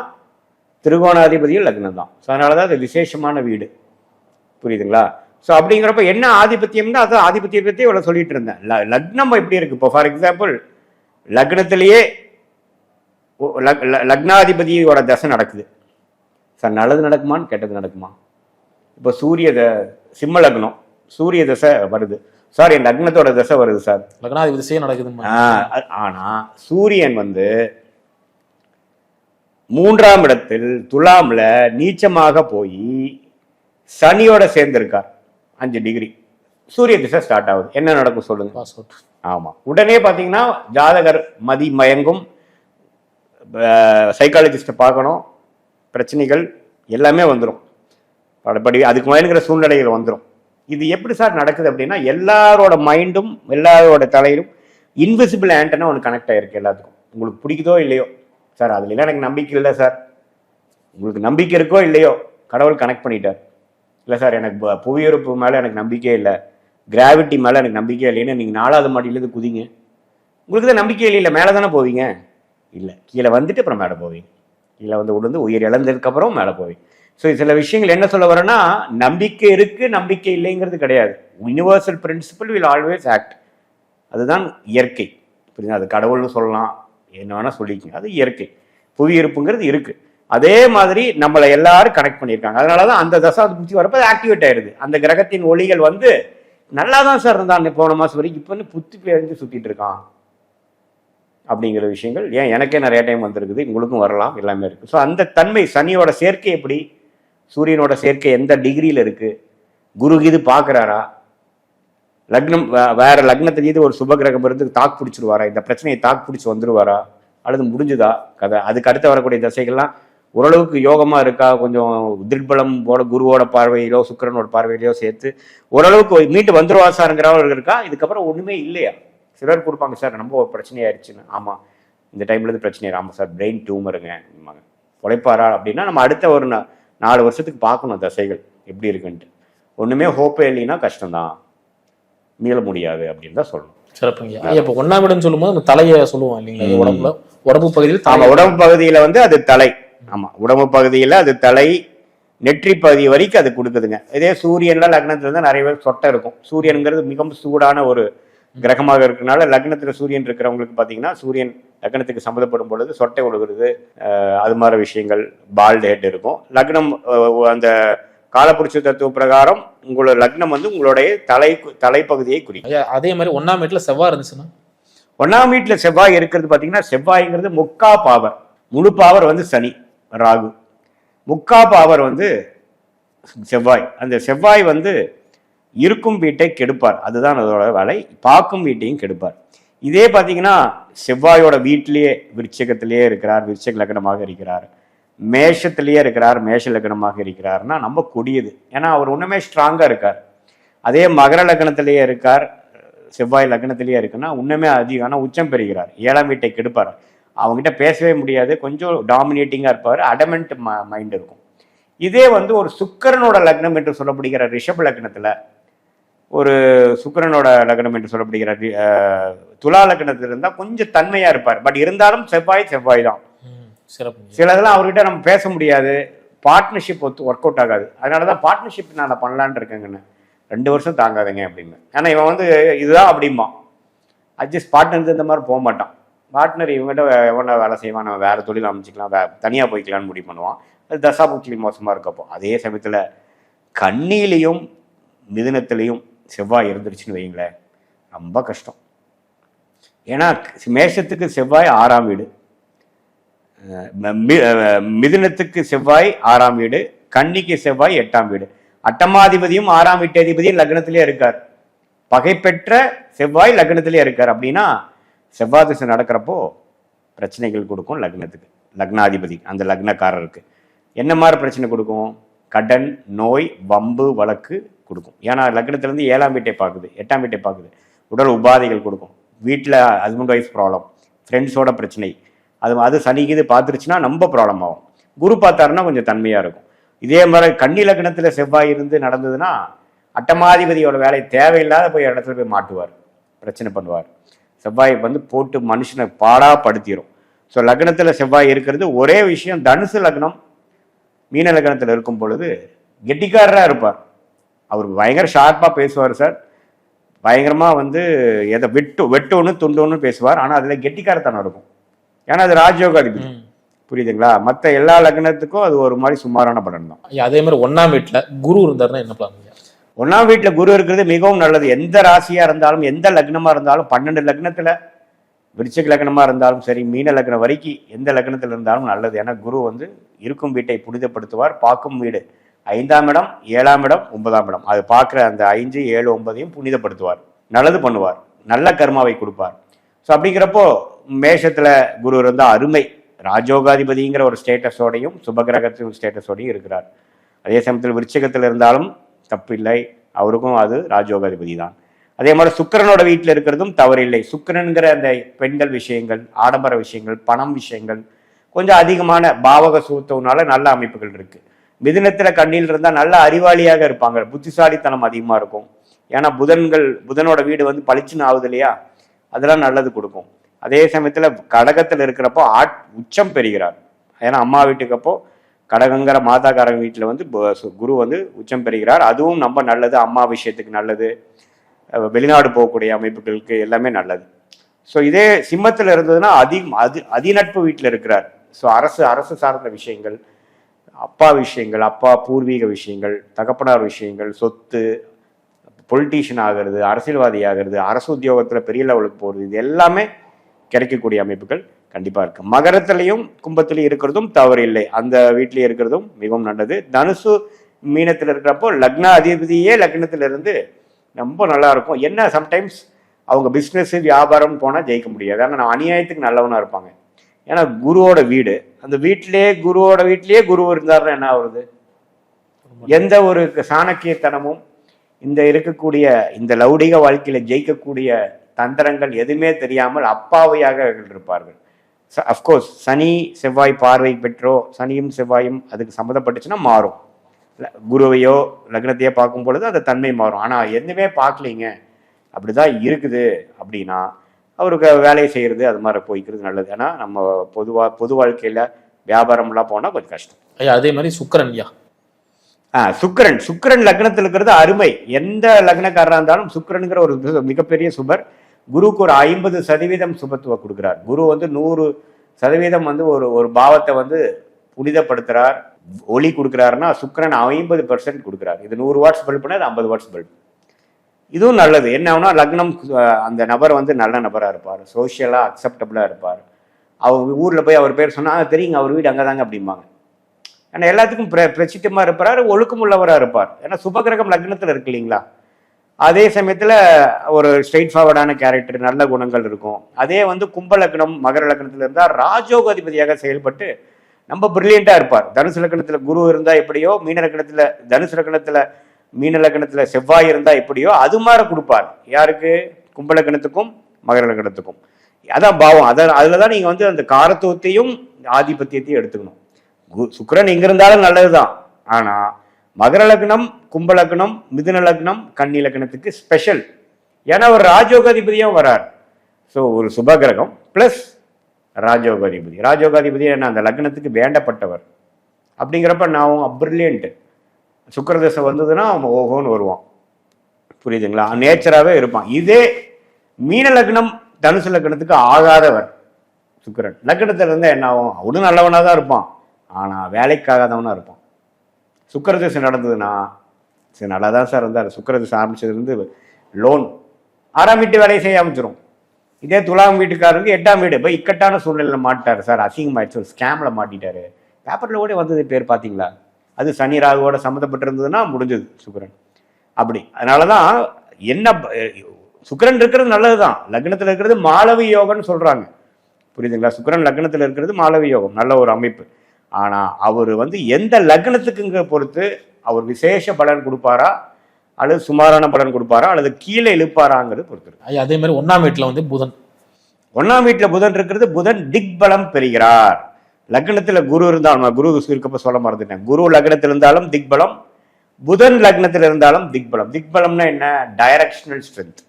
திருகோணாதிபதியும் லக்னம் தான். ஸோ அதனாலதான் அது விசேஷமான வீடு. புரியுதுங்களா? ஸோ அப்படிங்கிறப்ப என்ன ஆதிபத்தியம்னா, அது ஆதிபத்தியம் பத்தி இவ்வளவு சொல்லிட்டு இருந்தேன். லக்னம் எப்படி இருக்கு? இப்போ ஃபார் எக்ஸாம்பிள் லக்னத்திலேயே லக்னாதிபதியோட தசை நடக்குது சார், நல்லது நடக்குமான்னு கெட்டது நடக்குமா? இப்போ சிம்ம லக்னம், சூரிய தசை வருது சார், என் லக்னத்தோட தசை வருது சார், லக்னாதிபதி திசையே நடக்குது. ஆனா சூரியன் வந்து 3ஆம் இடத்தில் துலாம்ல நீச்சமாக போய் சனியோட சேர்ந்திருக்கார் 5 டிகிரி. சூரிய திசை ஸ்டார்ட் ஆகுது. என்ன நடக்கும் சொல்லுங்க? ஆமா, உடனே பாத்தீங்கன்னா ஜாதகர் மதி மயங்கும், சைக்காலஜிஸ்ட்டை பார்க்கணும், பிரச்சனைகள் எல்லாமே வந்துடும். படி அதுக்கு மயங்கிற சூழ்நிலைகள் வந்துடும். இது எப்படி சார் நடக்குது அப்படின்னா, எல்லாரோட மைண்டும் எல்லாரோட தலையிலும் இன்விசிபிள் ஆண்டனா ஒன்று கனெக்ட் ஆயிருக்கு எல்லாத்துக்கும். உங்களுக்கு பிடிக்குதோ இல்லையோ சார், அதுல எனக்கு நம்பிக்கை இல்லை சார், உங்களுக்கு நம்பிக்கை இருக்கோ இல்லையோ கடவுள் கனெக்ட் பண்ணிட்டார். இல்லை சார் எனக்கு புவியீர்ப்பு மேலே எனக்கு நம்பிக்கையே இல்லை, கிராவிட்டி மேலே எனக்கு நம்பிக்கையே இல்லைன்னு நீங்கள் 4வது மாடியிலேருந்து குதிங்க, உங்களுக்கு தான் நம்பிக்கை இல்லை, மேலே தானே போவீங்க? இல்லை, கீழே வந்துட்டு அப்புறம் மேலே போவீங்க. கீழே வந்து உடந்து உயிர் இழந்ததுக்கப்புறம் மேலே போவீங்க. ஸோ சில விஷயங்கள் என்ன சொல்ல வரேன்னா, நம்பிக்கை இருக்கு நம்பிக்கை இல்லைங்கிறது கிடையாது. Universal principle will always act. அதுதான் இயற்கை. புரியுது? அது கடவுள்னு சொல்லலாம், என்ன வேணா சொல்லிக்கங்க, அது இயற்கை. புவியிருப்புங்கிறது இருக்கு. அதே மாதிரி நம்மளை எல்லாரும் கனெக்ட் பண்ணியிருக்காங்க. அதனாலதான் அந்த தசாவது புத்தி வரப்போ அது ஆக்டிவேட் ஆயிடுது. அந்த கிரகத்தின் ஒளிகள் வந்து நல்லா தான் சார் இருந்தான் போன மாசம் வரைக்கும், இப்போ புத்தி பேருந்து சுத்திட்டு இருக்கான் அப்படிங்கிற விஷயங்கள் ஏன் எனக்கே நிறைய டைம் வந்திருக்குது, உங்களுக்கும் வரலாம், எல்லாமே இருக்கு. ஸோ அந்த தன்மை, சனியோட சேர்க்கை எப்படி, சூரியனோட சேர்க்கை எந்த டிகிரியில் இருக்கு, குரு இது பார்க்குறாரா, லக்னம் வேற லக்னத்திலேயே ஒரு சுப கிரகம் இருந்து தாக்கு பிடிச்சிருவாரா, இந்த பிரச்சனையை தாக்கு பிடிச்சி வந்துருவாரா, அல்லது முடிஞ்சுதா கதை. அதுக்கு அடுத்து வரக்கூடிய தசைகள்லாம் ஓரளவுக்கு யோகமா இருக்கா, கொஞ்சம் திருட்பலம் போட குருவோட பார்வையிலோ சுக்கிரனோட பார்வையிலோ சேர்த்து ஓரளவுக்கு மீட்டு வந்துருவாசாருங்கிறவர்கள் இருக்கா. இதுக்கப்புறம் ஒண்ணுமே இல்லையா? சிலர் கொடுப்பாங்க சார் ரொம்ப பிரச்சனையாயிருச்சுன்னு. ஆமா, இந்த டைம்ல இருந்து பிரச்சனை. ஆமா சார், பிரெயின் டியூமருங்க, உழைப்பாரா அப்படின்னா நம்ம அடுத்த ஒரு 4 வருஷத்துக்கு பார்க்கணும் தசைகள் எப்படி இருக்குன்ட்டு. ஒண்ணுமே ஹோப்பே இல்லைன்னா கஷ்டம்தான், மீள முடியாது அப்படின்னு தான் சொல்லணும். சிறப்புங்க. இப்போ 1ஆம் இடம் சொல்லும்போது அந்த தலையை சொல்லுவோம் இல்லைங்களா? உடம்புல உடம்பு பகுதியில், ஆமா உடம்பு பகுதியில வந்து அது தலை. ஆமா, உடம்பு பகுதியில அது தலை, நெற்றி பகுதி வரைக்கும் அது கொடுக்குதுங்க. இதே சூரியன்ல லக்னத்துல இருந்தா நிறைய பேர் சொட்டை இருக்கும். சூரியனுங்கிறது மிகவும் சூடான ஒரு கிரகமாக இருக்கிறதுனால லக்னத்துல சூரியன் இருக்கிறவங்களுக்கு பாத்தீங்கன்னா, சூரியன் லக்னத்துக்கு சம்மந்தப்படும் பொழுது சொட்டை விழுகிறது, அது மாதிரி விஷயங்கள், பால்ட் ஹெட் இருக்கும். லக்னம் அந்த காலப்புருஷ தத்துவ பிரகாரம் உங்களோட லக்னம் வந்து உங்களுடைய தலைப்பகுதியை குறிக்கும். அதே மாதிரி 1ஆம் வீட்டுல செவ்வாய் இருந்துச்சுன்னா, 1ஆம் வீட்டில் செவ்வாய் இருக்கிறது பார்த்தீங்கன்னா, செவ்வாய்ங்கிறது முக்கா பாவர். முழு பாவர் வந்து சனி ராகு, முக்கா பாவர் வந்து செவ்வாய். அந்த செவ்வாய் வந்து இருக்கும் வீட்டை கெடுப்பார், அதுதான் அதோட வேலை. பார்க்கும் வீட்டையும் கெடுப்பார். இதே பார்த்தீங்கன்னா செவ்வாயோட வீட்டிலேயே விருச்சிகத்திலேயே இருக்கிறார், விருச்சிக லக்னமாக இருக்கிறார், மேஷத்திலேயே இருக்கிறார், மேஷ லக்னமாக இருக்கிறார்னா நம்ம கொடியது. ஏன்னா அவர் ஒன்றுமே ஸ்ட்ராங்காக இருக்கார். அதே மகர லக்னத்திலேயே இருக்கார், செவ்வாய் லக்னத்திலேயே இருக்குன்னா இன்னுமே அதிகம். ஆனால் உச்சம் பெறுகிறார், 7ஆம் வீட்டை கெடுப்பார். அவங்ககிட்ட பேசவே முடியாது, கொஞ்சம் டாமினேட்டிங்காக இருப்பார், அடமெண்ட் மைண்ட் இருக்கும். இதே வந்து ஒரு சுக்கிரனோட லக்னம் என்று சொல்லப்படுகிற ரிஷப லக்னத்தில், ஒரு சுக்கிரனோட லக்னம் என்று சொல்லப்படுகிற துலா லக்னத்தில் இருந்தால் கொஞ்சம் தன்மையாக இருப்பார். பட் இருந்தாலும் செவ்வாய் செவ்வாய் தான். சிலதெல்லாம் அவர்கிட்ட நம்ம பேச முடியாது, பார்ட்னர்ஷிப் ஒர்க் அவுட் ஆகாது. அதனால தான் பார்ட்னர்ஷிப் நான் பண்ணலான்னு இருக்கேங்கன்னு. 2 வருஷம் தாங்காதுங்க அப்படின்னு. ஆனால் இவன் வந்து இதுதான் அப்படிமா அட்ஜஸ்ட் பார்ட்னர் இந்த மாதிரி போக மாட்டான். பார்ட்னர் இவங்ககிட்ட எவனா வேலை செய்வான், நம்ம வேறு தொழில் அமைச்சிக்கலாம், தனியாக போய்க்கலான்னு முடிவு பண்ணுவான். அது தசாபுக்தி மோசமாக இருக்கப்போ. அதே சமயத்தில் கண்ணிலையும் மிதுனத்திலையும் செவ்வாய் இருந்துருச்சுன்னு வைங்களேன், ரொம்ப கஷ்டம். ஏன்னா மேஷத்துக்கு செவ்வாய் 6ஆம் வீடு, மிதுனத்துக்கு செவ்வாய் 6ஆம் வீடு, கன்னிக்கு செவ்வாய் 8ஆம் வீடு. அட்டமாதிபதியும் 6ஆம் வீட்டதிபதியும் லக்னத்திலே இருக்கார். பகை பெற்ற செவ்வாய் லக்னத்திலே இருக்கார். அப்படின்னா செவ்வாய் திசை நடக்கிறப்போ பிரச்சனைகள் கொடுக்கும் லக்னத்துக்கு. லக்னாதிபதி அந்த லக்னக்காரருக்கு என்ன மாதிரி பிரச்சனை கொடுக்கும்? கடன், நோய், வம்பு, வழக்கு கொடுக்கும். ஏன்னா லக்னத்திலேருந்து 7ஆம் வீட்டை பார்க்குது, 8ஆம் வீட்டை பார்க்குது. உடல் உபாதைகள் கொடுக்கும். வீட்டில் ஹஸ்பண்ட் ஒய்ஃப் ப்ராப்ளம், ஃப்ரெண்ட்ஸோட பிரச்சனை, அது சனிக்கு இது பார்த்துருச்சுன்னா ரொம்ப ப்ராப்ளம் ஆகும். குரு பார்த்தாருன்னா கொஞ்சம் தன்மையாக இருக்கும். இதே மாதிரி கன்னி லக்னத்தில் செவ்வாய் இருந்து நடந்ததுன்னா அட்டமாதிபதியோட வேலை தேவையில்லாத போய் இடத்துல போய் மாட்டுவார், பிரச்சனை பண்ணுவார். செவ்வாய் வந்து போட்டு மனுஷனை பாடாப்படுத்திடும். ஸோ லக்னத்தில் செவ்வாய் இருக்கிறது ஒரே விஷயம். தனுசு லக்னம் மீன லக்னத்தில் இருக்கும் பொழுது கெட்டிக்காரராக இருப்பார். அவர் பயங்கர ஷார்ப்பாக பேசுவார் சார், பயங்கரமாக வந்து எதை வெட்டோன்னு துண்டோன்னு பேசுவார். ஆனால் அதில் கெட்டிக்காரத்தனம் இருக்கும். ஏன்னா அது ராஜயோகாதிபதி, புரியுதுங்களா? மற்ற எல்லா லக்னத்துக்கும் அது ஒரு மாதிரி சுமாரான பலன் தான். அதே மாதிரி 1ஆம் வீட்டுல குரு இருந்தாருன்னா என்ன பண்ணலாம்? 1ஆம் வீட்டுல குரு இருக்கிறது மிகவும் நல்லது. எந்த ராசியா இருந்தாலும், எந்த லக்னமா இருந்தாலும், 12 லக்னத்துல விருச்சிக லக்னமா இருந்தாலும் சரி, மீன லக்னம் வரைக்கும் எந்த லக்னத்துல இருந்தாலும் நல்லது. ஏன்னா குரு வந்து இருக்கும் வீட்டை புனிதப்படுத்துவார். பார்க்கும் வீடு 5ஆம் இடம், 7ஆம் இடம், 9ஆம் இடம், அது பார்க்குற அந்த 5, 7, 9ஐயும் புனிதப்படுத்துவார், நல்லது பண்ணுவார், நல்ல கர்மாவை கொடுப்பார். ஸோ அப்படிங்கிறப்போ மேஷத்துல குரு இருந்தால் அருமை. ராஜோகாதிபதிங்கிற ஒரு ஸ்டேட்டஸோடையும் சுபகிரகத்தின் ஸ்டேட்டஸோடையும் இருக்கிறார். அதே சமயத்தில் விருச்சிகத்தில் இருந்தாலும் தப்பில்லை, அவருக்கும் அது ராஜோகாதிபதி தான். அதே மாதிரி சுக்கிரனோட வீட்டில் இருக்கிறதும் தவறில்லை. சுக்கிரன்கிற அந்த பெண்கள் விஷயங்கள், ஆடம்பர விஷயங்கள், பணம் விஷயங்கள் கொஞ்சம் அதிகமான பாவக சூத்தவனால நல்ல அமைப்புகள் இருக்கு. மிதுனத்துல கண்ணில் இருந்தால் நல்ல அறிவாளியாக இருப்பாங்க, புத்திசாலித்தனம் அதிகமாக இருக்கும். ஏன்னா புதனோட வீடு வந்து பளிச்சுன்னு ஆகுது இல்லையா, அதெல்லாம் நல்லது கொடுக்கும். அதே சமயத்தில் கடகத்தில் இருக்கிறப்போ உச்சம் பெறுகிறார். ஏன்னா அம்மா வீட்டுக்கு அப்போ கடகங்கிற மாதாக்காரங்க வீட்டில் வந்து குரு வந்து உச்சம் பெறுகிறார். அதுவும் ரொம்ப நல்லது, அம்மா விஷயத்துக்கு நல்லது, வெளிநாடு போகக்கூடிய அமைப்புகளுக்கு எல்லாமே நல்லது. ஸோ இதே சிம்மத்தில் இருந்ததுன்னா அதிநட்பு வீட்டில் இருக்கிறார். ஸோ அரசு சார்ந்த விஷயங்கள், அப்பா விஷயங்கள், அப்பா பூர்வீக விஷயங்கள், தகப்பனார் விஷயங்கள், சொத்து, பொலிட்டீஷியன் ஆகிறது, அரசியல்வாதி ஆகிறது, அரசு உத்தியோகத்தில் பெரிய லெவலுக்கு போகிறது, இது எல்லாமே கிடைக்கக்கூடிய அமைப்புகள் கண்டிப்பாக இருக்கு. மகரத்திலையும் கும்பத்திலையும் இருக்கிறதும் தவறு இல்லை, அந்த வீட்டிலேயே இருக்கிறதும் மிகவும் நல்லது. தனுசு மீனத்தில் இருக்கிறப்போ லக்ன அதிபதியே லக்னத்திலிருந்து ரொம்ப நல்லா இருக்கும். என்ன சம்டைம்ஸ் அவங்க பிஸ்னஸ் வியாபாரம் போனால் ஜெயிக்க முடியாது. ஆனால் நான் அநியாயத்துக்கு நல்லவனாக இருப்பாங்க. ஏன்னா குருவோட வீடு, அந்த குருவோட வீட்டிலேயே குரு இருந்தாருன்னா என்ன ஆகுறது? எந்த ஒரு சாணக்கியத்தனமும் இந்த இருக்கக்கூடிய இந்த லௌடிக வாழ்க்கையில ஜெயிக்கக்கூடிய தந்திரங்கள் எதுவுமே தெரியாமல் அப்பாவையாக இருப்பார்கள். அஃப்கோர்ஸ் சனி செவ்வாய் பார்வை பெற்றோ, சனியும் செவ்வாயும் அதுக்கு சம்மந்தப்பட்டுச்சுன்னா மாறும். குருவையோ லக்னத்தையோ பார்க்கும் பொழுது அந்த தன்மை மாறும். ஆனால் எதுவுமே பார்க்கலீங்க, அப்படிதான் இருக்குது அப்படின்னா அவருக்கு வேலையை செய்யறது அது மாதிரி போய்க்கிறது நல்லது. ஏன்னா நம்ம பொது வாழ்க்கையில வியாபாரம்லாம் போனால் கொஞ்சம் கஷ்டம். அதே மாதிரி சுக்கிரன் சுக்கிரன் லக்னத்தில் இருக்கிறது அருமை. எந்த லக்னக்காரராக இருந்தாலும் சுக்கிரனுங்கிற ஒரு மிகப்பெரிய சுபர். குருவுக்கு ஒரு 50% சுபத்துவம் கொடுக்குறார். குரு வந்து 100% வந்து ஒரு பாவத்தை வந்து புனிதப்படுத்துறார், ஒளி கொடுக்குறாருன்னா சுக்கிரன் 50% கொடுக்குறார். இது 100 வாட்ஸ் பல்புனா அது 50 வாட்ஸ் பல்பு. இதுவும் நல்லது. என்ன ஆகுனா லக்னம் அந்த நபர் வந்து நல்ல நபராக இருப்பார், சோஷியலாக அக்செப்டபுளாக இருப்பார். அவர் ஊரில் போய் அவர் பேர் சொன்னால் தெரியுங்க அவர் வீடு அங்கே தாங்க அப்படிம்பாங்க. ஏன்னா எல்லாத்துக்கும் பிரசித்தமாக இருப்பார், ஒழுக்கமுள்ளவராக இருப்பார். ஏன்னா சுபகிரகம் லக்னத்தில் இருக்கு இல்லைங்களா. அதே சமயத்தில் ஒரு ஸ்ட்ரெயிட் ஃபார்வர்டான கேரக்டர், நல்ல குணங்கள் இருக்கும். அதே வந்து கும்ப லக்னம் மகர லக்னத்தில் இருந்தால் ராஜோக அதிபதியாக செயல்பட்டு ரொம்ப பிரில்லியண்ட்டாக இருப்பார். தனுசு லக்னத்தில் குரு இருந்தால் எப்படியோ, மீன லக்னத்தில் தனுசு லக்னத்தில் மீன லக்னத்தில் செவ்வாய் இருந்தால் எப்படியோ அது மாதிரி கொடுப்பார். யாருக்கு? கும்ப லக்னத்துக்கும் மகர லக்னத்துக்கும். அதான் பாவம். அதில் தான் நீங்கள் வந்து அந்த காரத்துவத்தையும் ஆதிபத்தியத்தையும் எடுத்துக்கணும். சுக்கிரன் எங்க இருந்தாலும் நல்லதுதான். ஆனா மகர லக்னம், கும்ப லக்னம், மிதுன லக்னம், கன்னி லக்னத்துக்கு ஸ்பெஷல். ஏன்னா ஒரு ராஜோகாதிபதியும் வரார். ஸோ ஒரு சுபகிரகம் பிளஸ் ராஜோகாதிபதி. ராஜோகாதிபதி என்ன, அந்த லக்னத்துக்கு வேண்டப்பட்டவர். அப்படிங்கிறப்ப நான் பிரில்லியன்ட். சுக்கிரதசை வந்ததுன்னா அவன் ஓஹோன்னு வருவான். புரியுதுங்களா? நேச்சராகவே இருப்பான். இதே மீன லக்னம் தனுசு லக்னத்துக்கு ஆகாதவர் சுக்கிரன் லக்னத்துல இருந்தா என்ன ஆகும்? அவனும் நல்லவனாக தான் இருப்பான், ஆனால் வேலைக்காகாதவனாக இருப்பான். சுக்கிரதசை நடந்ததுன்னா சரி நல்லா தான் சார் இருந்தார். சுக்கிரதசை ஆரம்பிச்சதுலேருந்து லோன் 6ஆம் வீட்டு வேலையை செய்ய ஆரம்பிச்சிடும். இதே துலாம் வீட்டுக்காரருக்கு 8ஆம் வீடு போய் இக்கட்டான சூழ்நிலையில் மாட்டார் சார், அசிங்கமாயிடுச்சு, ஒரு ஸ்கேமில் மாட்டிட்டாரு. பேப்பரில் கூட வந்தது பேர் பார்த்தீங்களா? அது சனி ராகுவோட சம்மந்தப்பட்டிருந்ததுன்னா முடிஞ்சது சுக்கிரன். அப்படி அதனால தான் என்ன சுக்கிரன் இருக்கிறது நல்லது தான். லக்னத்தில் இருக்கிறது மாளவி யோகம்னு சொல்கிறாங்க. புரியுதுங்களா? சுக்கிரன் லக்னத்தில் இருக்கிறது மாளவி யோகம், நல்ல ஒரு அமைப்பு. ஆனால் அவர் வந்து எந்த லக்னத்துக்குங்க பொறுத்து அவர் விசேஷ பலன் கொடுப்பாரா அல்லது சுமாரான பலன் கொடுப்பாரா அல்லது கீழே இழுப்பாராங்கிறது பொறுத்து. அதே மாதிரி 1ஆம் வீட்டில் வந்து புதன், 1ஆம் வீட்டில் புதன் இருக்கிறது. புதன் திக்பலம் பெறுகிறார். லக்னத்தில் குரு இருந்தாலும், குரு இருக்கப்ப சொல்ல மறந்துட்டேன், குரு லக்னத்தில் இருந்தாலும் திக்பலம், புதன் லக்னத்தில் இருந்தாலும் திக்பலம். திக்பலம்னா என்ன? Directional strength.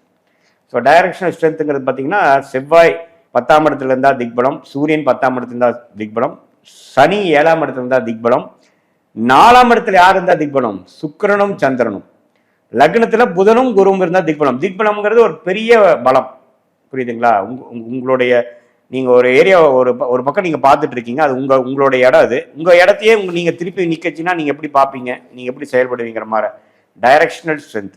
ஸோ டைரக்ஷனல் ஸ்ட்ரென்த்துங்கிறது பார்த்தீங்கன்னா செவ்வாய் 10ஆம் இடத்துல இருந்தால் திக்பலம், சூரியன் 10ஆம் இடத்துல இருந்தால் திக்பலம், சனி 7ஆம் இடத்துல இருந்தால் திக்பலம், 4ஆம் இடத்துல யார் இருந்தால் திக்பலம்? சுக்கிரனும் சந்திரனும். லக்னத்துல புதனும் குருவும் இருந்தால் திக்பலம். திக்பலம்ங்கிறது ஒரு பெரிய பலம். புரியுதுங்களா? உங்களுடைய நீங்க ஒரு ஏரியா ஒரு பக்கம் நீங்க பார்த்துட்டு இருக்கீங்க, அது உங்களுடைய இடம். அது உங்க இடத்தையே நீங்க திருப்பி நிக்கச்சுன்னா நீங்க எப்படி பார்ப்பீங்க, நீங்க எப்படி செயல்படுவீங்கிற மாதிரி டைரக்ஷனல் ஸ்ட்ரென்த்.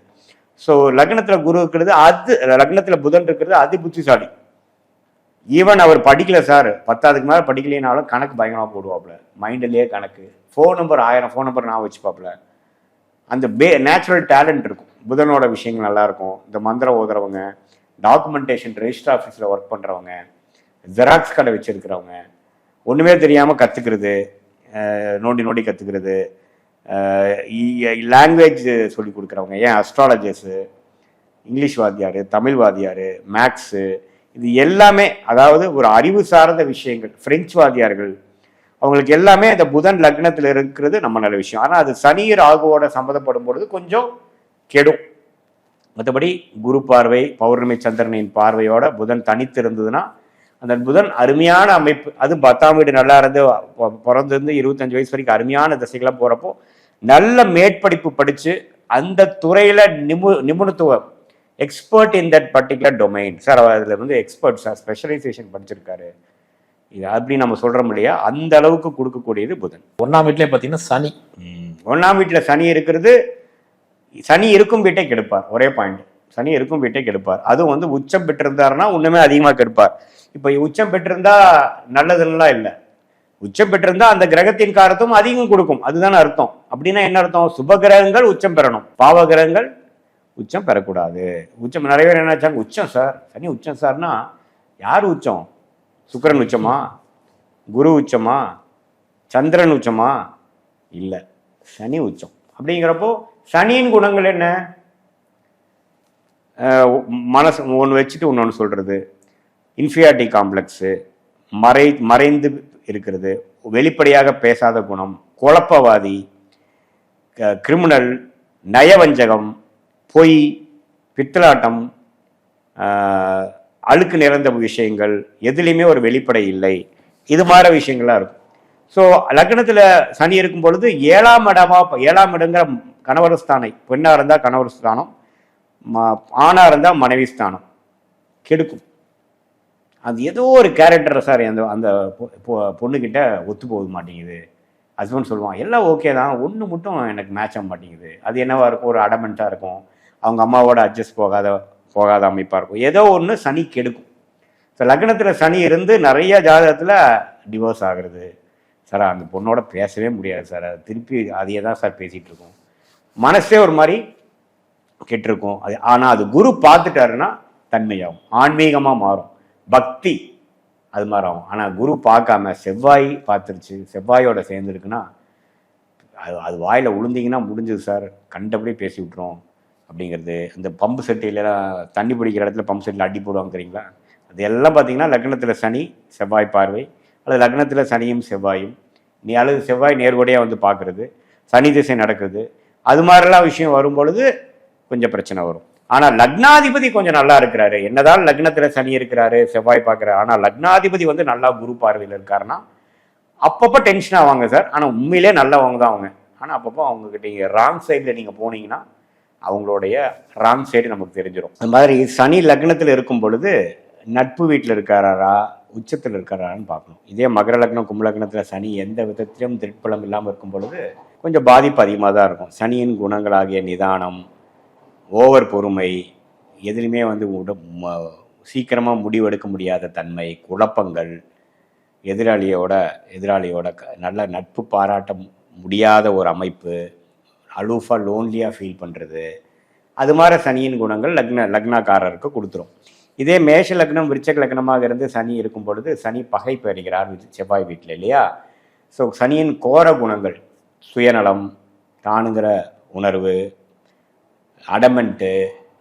ஸோ லக்னத்துல குரு இருக்கிறது, அது லக்னத்துல புதன் இருக்கிறது அதி புத்திசாலி. ஈவன் அவர் படிக்கல சார், 10ஆவதுக்கு மேலே படிக்கலைனாலும் கணக்கு பயங்கரமாக போடுவாப்புல, மைண்ட்லேயே கணக்கு. ஃபோன் நம்பர் 1000 ஃபோன் நம்பர் நான் வச்சுப்பாப்புல. அந்த நேச்சுரல் டேலண்ட் இருக்கும். புதனோட விஷயங்கள் நல்லா இருக்கும். இந்த மந்திரம் ஓதுறவங்க, டாக்குமெண்டேஷன் ரெஜிஸ்டர் ஆஃபீஸில் ஒர்க் பண்ணுறவங்க, ஜெராக்ஸ் கடை வச்சுருக்கிறவங்க, ஒன்றுமே தெரியாமல் கற்றுக்கிறது, நோண்டி நோண்டி கற்றுக்கிறது, லாங்குவேஜ் சொல்லி கொடுக்குறவங்க, ஏன் அஸ்ட்ராலஜர்ஸு, இங்கிலீஷ் வாத்தியார், தமிழ் வாத்தியார், மேக்ஸு, இது எல்லாமே அதாவது ஒரு அறிவு சார்ந்த விஷயங்கள். பிரெஞ்சு வாதியார்கள், அவங்களுக்கு எல்லாமே இந்த புதன் லக்னத்தில் இருக்கிறது நம்ம நல்ல விஷயம். ஆனால் அது சனி ராகுவோட சம்மந்தப்படும் பொழுது கொஞ்சம் கெடும். மற்றபடி குரு பார்வை, பௌர்ணமி சந்திரனின் பார்வையோட புதன் தனித்து இருந்ததுன்னா அந்த புதன் அருமையான அமைப்பு. அது 10ஆம் வீடு நல்லா இருந்து பிறந்திருந்து 25 வயசு வரைக்கும் அருமையான திசைகளாக போகிறப்போ நல்ல மேற்படிப்பு படித்து அந்த துறையில் நிபுணத்துவம், expert in that particular domain. Sir அதில் வந்து எக்ஸ்பர்ட் சார், ஸ்பெஷலைசேஷன் படிச்சிருக்காரு, இது அப்படி நம்ம சொல்கிறோம் இல்லையா, அந்த அளவுக்கு கொடுக்கக்கூடியது புதன். 1ஆம் வீட்டிலே பார்த்தீங்கன்னா சனி, 1ஆம் வீட்டில் சனி இருக்கிறது, சனி இருக்கும் வீட்டை கெடுப்பார். ஒரே பாயிண்ட், சனி இருக்கும் வீட்டை கெடுப்பார். அதுவும் வந்து உச்சம் பெற்றிருந்தாருன்னா இன்னுமே அதிகமாக கெடுப்பார். இப்போ உச்சம் பெற்றிருந்தா நல்லதுலாம் இல்லை, உச்சம் பெற்றிருந்தா அந்த கிரகத்தின் காரத்தும் அதிகம் கொடுக்கும், அதுதானே அர்த்தம். அப்படின்னா என்ன அர்த்தம்? சுப கிரகங்கள் உச்சம் பெறணும், பாவ கிரகங்கள் உச்சம் பெறக்கூடாது. உச்சம் நிறைய பேர் என்னாச்சாங்க, உச்சம் சார், சனி உச்சம் சார்னா யார் உச்சம்? சுக்கிரன் உச்சமா, குரு உச்சமா, சந்திரன் உச்சமா? இல்லை, சனி உச்சம். அப்படிங்கிறப்போ சனியின் குணங்கள் என்ன? மனசு ஒன்று வச்சுட்டு இன்னொன்று சொல்றது, இன்ஃபீரியாரிட்டி காம்ப்ளெக்ஸு, மறைந்து இருக்கிறது, வெளிப்படையாக பேசாத குணம், குழப்பவாதி, கிரிமினல், நயவஞ்சகம், பொய், பித்தலாட்டம், அழுக்கு நிறைந்த விஷயங்கள், எதுலேயுமே ஒரு வெளிப்படை இல்லை, இது மாதிரி விஷயங்கள்லாம் இருக்கும். ஸோ லக்னத்தில் சனி இருக்கும் பொழுது 7ஆம் இடங்கிற கணவர் ஸ்தானை, பெண்ணாக இருந்தால் கணவர் ஸ்தானம், ஆணாக இருந்தால் மனைவி ஸ்தானம் கெடுக்கும். அது ஏதோ ஒரு கேரக்டர் சார் அந்த பொண்ணுக்கிட்ட ஒத்து போக மாட்டேங்குது. ஹஸ்பண்ட் சொல்லுவான் எல்லாம் ஓகே தான், ஒன்று மட்டும் எனக்கு மேட்ச் ஆக மாட்டேங்குது. அது என்னவா இருக்கும்? ஒரு அடமெண்ட்டாக இருக்கும், அவங்க அம்மாவோட அட்ஜஸ்ட் போகாத அமைப்பாக இருக்கும். ஏதோ ஒன்று சனி கெடுக்கும். ஸோ லக்னத்தில் சனி இருந்து நிறைய ஜாதகத்தில் டிவோர்ஸ் ஆகுறது சார், அந்த பொண்ணோட பேசவே முடியாது சார், அது திருப்பி அதையே தான் சார் பேசிகிட்டு இருக்கோம், மனசே ஒரு மாதிரி கெட்டிருக்கும். அது ஆனால் அது குரு பார்த்துட்டாருன்னா தன்மையாகும், ஆன்மீகமாக மாறும், பக்தி அது மாதிரி ஆகும். ஆனால் குரு பார்க்காம செவ்வாய் பார்த்துருச்சு, செவ்வாயோட சேர்ந்துருக்குன்னா அது வாயில் உளுந்திங்கன்னா முடிஞ்சது சார், கண்டபடி பேசி விட்டுரும் அப்படிங்கிறது. இந்த பம்பு செட்டிலலாம் தண்ணி பிடிக்கிற இடத்துல பம்பு செட்டில் அடி போடுவாங்க தெரியுங்களா, அது எல்லாம் பார்த்தீங்கன்னா லக்னத்தில் சனி செவ்வாய் பார்வை, அல்லது லக்னத்தில் சனியும் செவ்வாயும், நீ அல்லது செவ்வாய் நேர்கொடையாக வந்து பார்க்குறது, சனி திசை நடக்குது, அது மாதிரிலாம் விஷயம் வரும்பொழுது கொஞ்சம் பிரச்சனை வரும். ஆனால் லக்னாதிபதி கொஞ்சம் நல்லா இருக்கிறாரு, என்னதான் லக்னத்தில் சனி இருக்கிறாரு, செவ்வாய் பார்க்குறாரு, ஆனால் லக்னாதிபதி வந்து நல்லா குரு பார்வையில் இருக்காருன்னா அப்பப்போ டென்ஷன் ஆவாங்க சார். ஆனால் உண்மையிலே நல்லவங்க தான் அவங்க. ஆனால் அப்பப்போ அவங்கக்கிட்ட நீங்கள் ராங் சைடில் நீங்கள் போனீங்கன்னா அவங்களுடைய ராங் சைடு நமக்கு தெரிஞ்சிடும். அந்த மாதிரி சனி லக்னத்தில் இருக்கும் பொழுது நட்பு வீட்டில் இருக்காரா உச்சத்தில் இருக்காரான்னு பார்க்கணும். இதே மகர லக்னம் கும்ப லக்னத்தில் சனி எந்த விதத்திலும் திருப்பலம் இல்லாமல் இருக்கும் பொழுது கொஞ்சம் பாதிப்பு அதிகமாக தான் இருக்கும். சனியின் குணங்களாகிய நிதானம், ஓவர் பொறுமை, எதுலையுமே வந்து சீக்கிரமாக முடிவெடுக்க முடியாத தன்மை, குழப்பங்கள், எதிராளியோட நல்ல நட்பு பாராட்ட முடியாத ஒரு அமைப்பு, அலூஃபாக லோன்லியாக ஃபீல் பண்ணுறது, அது மாதிரி சனியின் குணங்கள் லக்னக்காரருக்கு கொடுத்துரும். இதே மேஷ லக்னம் விருச்சக லக்னமாக இருந்து சனி இருக்கும் பொழுது சனி பகை பெறுகிறார் செவ்வாய் வீட்டில் இல்லையா. ஸோ சனியின் கோர குணங்கள் சுயநலம், தானுங்கிற உணர்வு, அடமெண்ட்டு,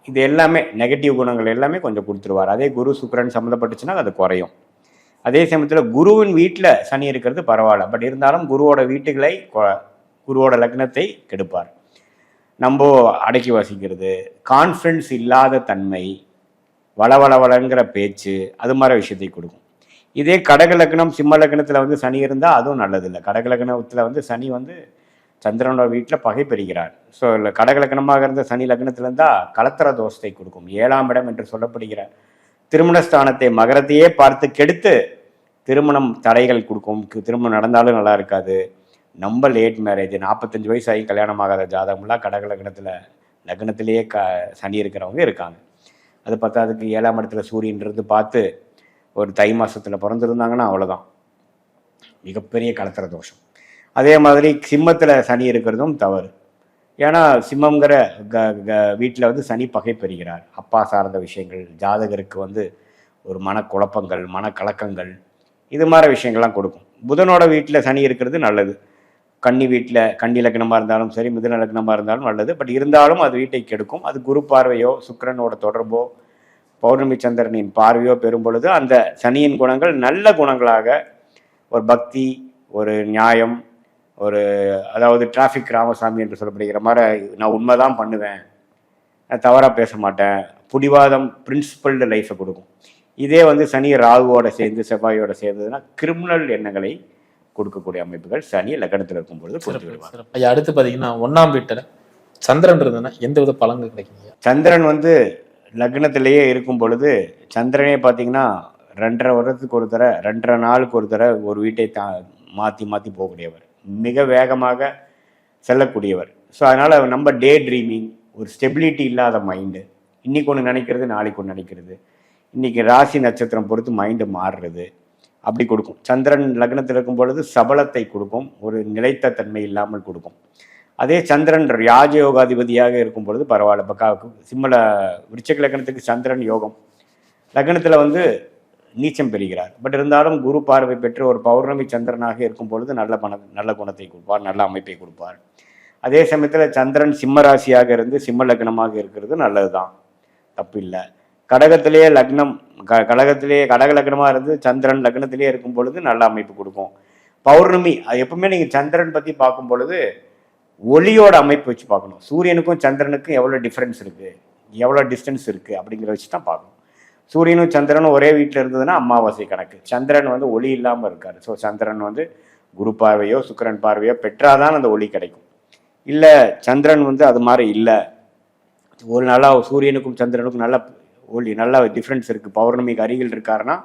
இது எல்லாமே நெகட்டிவ் குணங்கள் எல்லாமே கொஞ்சம் கொடுத்துருவார். அதே குரு சுக்கிரன் சம்மந்தப்பட்டுச்சுன்னா அது குறையும். அதே சமயத்தில் குருவின் வீட்டில் சனி இருக்கிறது பரவாயில்ல, பட் இருந்தாலும் குருவோட வீட்டுகளை குருவோட லக்னத்தை கெடுப்பார். நம்ம அடக்கி வாசிக்கிறது, கான்ஃபிடன்ஸ் இல்லாத தன்மை, வளங்கிற பேச்சு, அது மாதிரி விஷயத்தை கொடுக்கும். இதே கடக லக்னம் சிம்ம லக்னத்தில் வந்து சனி இருந்தால் அதுவும் நல்லதில்லை. கடக லக்னத்தில் வந்து சனி வந்து சந்திரனோட வீட்டில் பகை பெறுகிறார். ஸோ இல்லை கடக லக்னமாக இருந்த சனி லக்னத்தில் இருந்தால் கலத்திர தோஷத்தை கொடுக்கும். 7ஆம் இடம் என்று சொல்லப்படுகிற திருமணஸ்தானத்தை மகரத்தையே பார்த்து கெடுத்து திருமணம் தடைகள் கொடுக்கும். திருமணம் நடந்தாலும் நல்லா இருக்காது. நம்ம லேட் மேரேஜ் 45 வயசு ஆகி கல்யாணம் ஆகாத ஜாதகம்லாம் கடக லக்னத்திலேயே சனி இருக்கிறவங்க இருக்காங்க. அது பார்த்தா அதுக்கு 7ஆம் இடத்துல சூரியன் இருந்து பார்த்து ஒரு தை மாதத்தில் பிறந்திருந்தாங்கன்னா அவ்வளோதான், மிகப்பெரிய கலத்திர தோஷம். அதே மாதிரி சிம்மத்தில் சனி இருக்கிறதும் தவறு. ஏன்னா சிம்மங்கிற வீட்டில் வந்து சனி பகை பெறுகிறார். அப்பா சார்ந்த விஷயங்கள், ஜாதகருக்கு வந்து ஒரு மனக்குழப்பங்கள், மனக்கலக்கங்கள், இது மாதிரி விஷயங்கள்லாம் கொடுக்கும். புதனோட வீட்டில் சனி இருக்கிறது நல்லது. கன்னி லக்னமாக இருந்தாலும் சரி, மிதுன லக்னமாக இருந்தாலும் நல்லது. பட் இருந்தாலும் அது வீட்டை கெடுக்கும். அது குரு பார்வையோ சுக்கிரனோட தொடர்போ பௌர்ணமி சந்திரனின் பார்வையோ பெறும் பொழுது அந்த சனியின் குணங்கள் நல்ல குணங்களாக ஒரு பக்தி, ஒரு நியாயம், அதாவது டிராஃபிக் ராமசாமி என்று சொல்லப்படுகிற மாதிரி நான் உண்மைதான் பண்ணுவேன், நான் தவறாக பேச மாட்டேன், பிடிவாதம், பிரின்சிபல்டு லைஃப்பை கொடுக்கும். இதே வந்து சனி ராகுவோட சேர்ந்து செவ்வாயோட சேர்ந்ததுன்னா கிரிமினல் எண்ணங்களை கொடுக்கக்கூடிய அமைப்புகள் சனி லக்னத்தில் இருக்கும் பொழுது கொடுத்து விடுவாங்க. அடுத்து பார்த்தீங்கன்னா 1ஆம் வீட்டில் சந்திரன் இருந்ததுன்னா எந்த வித பலன்கள் கிடைக்குங்க? சந்திரன் வந்து லக்னத்திலேயே இருக்கும் பொழுது சந்திரனே பார்த்தீங்கன்னா 2.5 வருடத்துக்கு ஒரு தடவை, 2.5 நாளுக்கு ஒரு தடவை ஒரு வீட்டை மாற்றி போகக்கூடியவர், மிக வேகமாக செல்லக்கூடியவர். ஸோ அதனால் நம்ம டே ட்ரீமிங், ஒரு ஸ்டெபிலிட்டி இல்லாத மைண்டு, இன்றைக்கி ஒன்று நினைக்கிறது நாளைக்கு ஒன்று நினைக்கிறது, இன்றைக்கி ராசி நட்சத்திரம் பொறுத்து மைண்டு மாறுறது, அப்படி கொடுக்கும். சந்திரன் லக்னத்தில் இருக்கும் பொழுது சபலத்தை கொடுக்கும், ஒரு நிலைத்த தன்மை இல்லாமல் கொடுக்கும். அதே சந்திரன் ராஜயோகாதிபதியாக இருக்கும் பொழுது பரவாயில்ல. இப்போ விருச்சிக லக்னத்துக்கு சந்திரன் யோகம், லக்னத்தில் வந்து நீச்சம் பெறுகிறார். பட் இருந்தாலும் குரு பார்வை பெற்று ஒரு பௌர்ணமி சந்திரனாக இருக்கும் பொழுது நல்ல குணத்தை கொடுப்பார், நல்ல அமைப்பை கொடுப்பார். அதே சமயத்தில் சந்திரன் சிம்ம ராசியாக இருந்து சிம்ம லக்னமாக இருக்கிறது நல்லது தான், தப்பு இல்லை. கடகத்திலேயே கடக லக்னமாக இருந்து சந்திரன் லக்னத்திலேயே இருக்கும் பொழுது நல்ல அமைப்பு கொடுக்கும். பௌர்ணமி, அது எப்பவுமே நீங்கள் சந்திரன் பற்றி பார்க்கும் பொழுது ஒளியோட அமைப்பு வச்சு பார்க்கணும். சூரியனுக்கும் சந்திரனுக்கும் எவ்வளோ டிஃப்ரென்ஸ் இருக்குது, எவ்வளோ டிஸ்டன்ஸ் இருக்குது அப்படிங்கிற வச்சு தான் பார்க்கணும். சூரியனும் சந்திரனும் ஒரே வீட்டில் இருந்ததுன்னா அமாவாசை கணக்கு. சந்திரன் வந்து ஒளி இல்லாமல் இருக்கார். ஸோ சந்திரன் வந்து குரு பார்வையோ சுக்கிரன் பார்வையோ பெற்றாதான் அந்த ஒளி கிடைக்கும். இல்லை சந்திரன் வந்து அது மாதிரி இல்லை, ஒரு நல்லா சூரியனுக்கும் சந்திரனுக்கும் நல்ல டிஃப்ரென்ஸ் இருக்குது, பௌர்ணமிக்கு அருகில் இருக்காருன்னா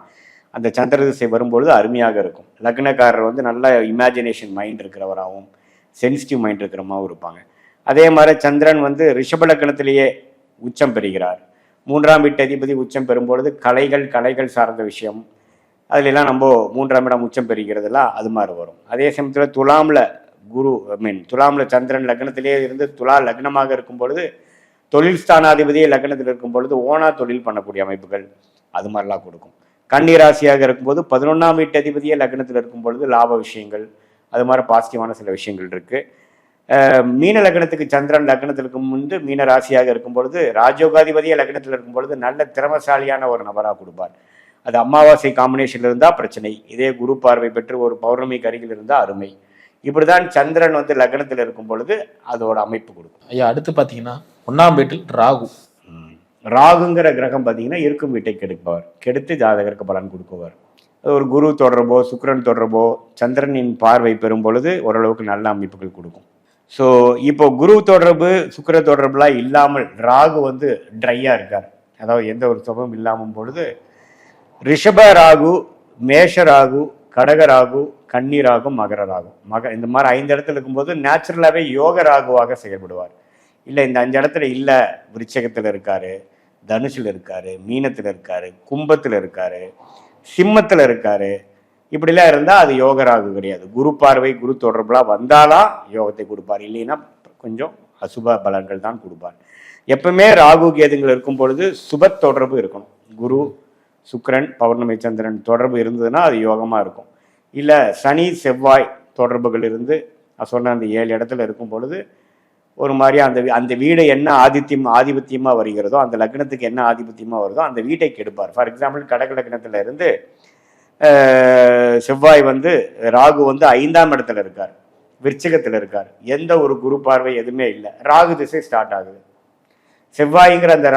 அந்த சந்திர திசை வரும்பொழுது அருமையாக இருக்கும். லக்னக்காரர் வந்து நல்ல இமேஜினேஷன் மைண்ட் இருக்கிறவராகவும் சென்சிட்டிவ் மைண்ட் இருக்கிறமாவும் இருப்பாங்க. அதே மாதிரி சந்திரன் வந்து ரிஷப லக்னத்திலேயே உச்சம் பெறுகிறார். 3ஆம் வீட்டு அதிபதி உச்சம் பெறும் பொழுது கலைகள் சார்ந்த விஷயம் அதுலெல்லாம் நம்ம 3ஆம் இடம் உச்சம் பெறுகிறதுலாம் அது மாதிரி வரும். அதே சமயத்தில் துலாமில் சந்திரன் லக்னத்திலே இருந்து துலா லக்னமாக இருக்கும் பொழுது தொழில் ஸ்தானாதிபதியே லக்னத்தில் இருக்கும் பொழுது ஓனா தொழில் பண்ணக்கூடிய அமைப்புகள் அது மாதிரிலாம் கொடுக்கும். கன்னி ராசியாக இருக்கும்போது 11ஆம் வீட்டு அதிபதியே லக்னத்தில் இருக்கும் பொழுது லாப விஷயங்கள் அது மாதிரி பாசிட்டிவான சில விஷயங்கள் இருக்கு. மீன லக்னத்துக்கு சந்திரன் லக்னத்தில் இருக்கும் முன்பு மீன ராசியாக இருக்கும் பொழுது ராஜயோகாதிபதியே லக்னத்தில் இருக்கும் பொழுது நல்ல திறமசாலியான ஒரு நபராக கொடுப்பார். அது அமாவாசை காம்பினேஷன்ல இருந்தால் பிரச்சனை, இதே குரு பார்வை பெற்று ஒரு பௌர்ணமிக்கு அருகில் இருந்தால் அருமை. இப்படிதான் சந்திரன் வந்து லக்னத்தில் இருக்கும் பொழுது அதோட அமைப்பு கொடுக்கும். ஐயா அடுத்து பார்த்தீங்கன்னா 1ஆம் வீட்டில் ராகு. ராகுங்கிற கிரகம் பார்த்தீங்கன்னா இருக்கும் வீட்டை கெடுப்பவர், கெடுத்து ஜாதகருக்கு பலன் கொடுக்குவார். அது ஒரு குரு தொடர்போ சுக்கிரன் தொடர்போ சந்திரனின் பார்வை பெறும் பொழுது ஓரளவுக்கு நல்ல அமைப்புகள் கொடுக்கும். ஸோ இப்போ குரு தொடர்பு சுக்கிர தொடர்புலாம் இல்லாமல் ராகு வந்து ட்ரையாக இருக்கார், அதாவது எந்த ஒரு சுபமும் இல்லாமல் பொழுது ரிஷப ராகு, மேஷ ராகு, கடக ராகு, கன்னி ராகு, மகர ராகு இந்த மாதிரி 5 இடத்துல இருக்கும்போது நேச்சுரலாகவே யோக ராகுவாக செயல்படுவார். இல்லை இந்த 5 இடத்துல இல்லை, விருச்சகத்தில் இருக்காரு, தனுஷில் இருக்காரு, மீனத்தில் இருக்காரு, கும்பத்தில் இருக்காரு, சிம்மத்தில் இருக்காரு, இப்படிலாம் இருந்தால் அது யோக ராகு கிடையாது. குரு பார்வை குரு தொடர்புலாம் வந்தாலாம் யோகத்தை கொடுப்பார், இல்லைன்னா கொஞ்சம் அசுப பலன்கள் தான் கொடுப்பார். எப்பவுமே ராகு கேதுங்கள் இருக்கும் பொழுது சுப தொடர்பு இருக்கணும். குரு சுக்கிரன் பௌர்ணமி சந்திரன் தொடர்பு இருந்ததுன்னா அது யோகமாக இருக்கும். இல்லை சனி செவ்வாய் தொடர்புகள் இருந்து சொன்ன அந்த 7 இடத்துல இருக்கும் பொழுது ஒரு மாதிரி அந்த வீடு என்ன ஆதிபத்தியமாக வருகிறதோ, அந்த லக்னத்துக்கு என்ன ஆதிபத்தியமாக வருதோ அந்த வீட்டை கெடுப்பார். ஃபார் எக்ஸாம்பிள் கடக லக்னத்தில் இருந்து செவ்வாய் வந்து ராகு வந்து 5ஆம் இடத்துல இருக்கார், விருச்சிகத்தில் இருக்கார், எந்த ஒரு குரு பார்வை எதுவுமே இல்லை, ராகு திசை ஸ்டார்ட் ஆகுது. செவ்வாய்ங்கிற அந்த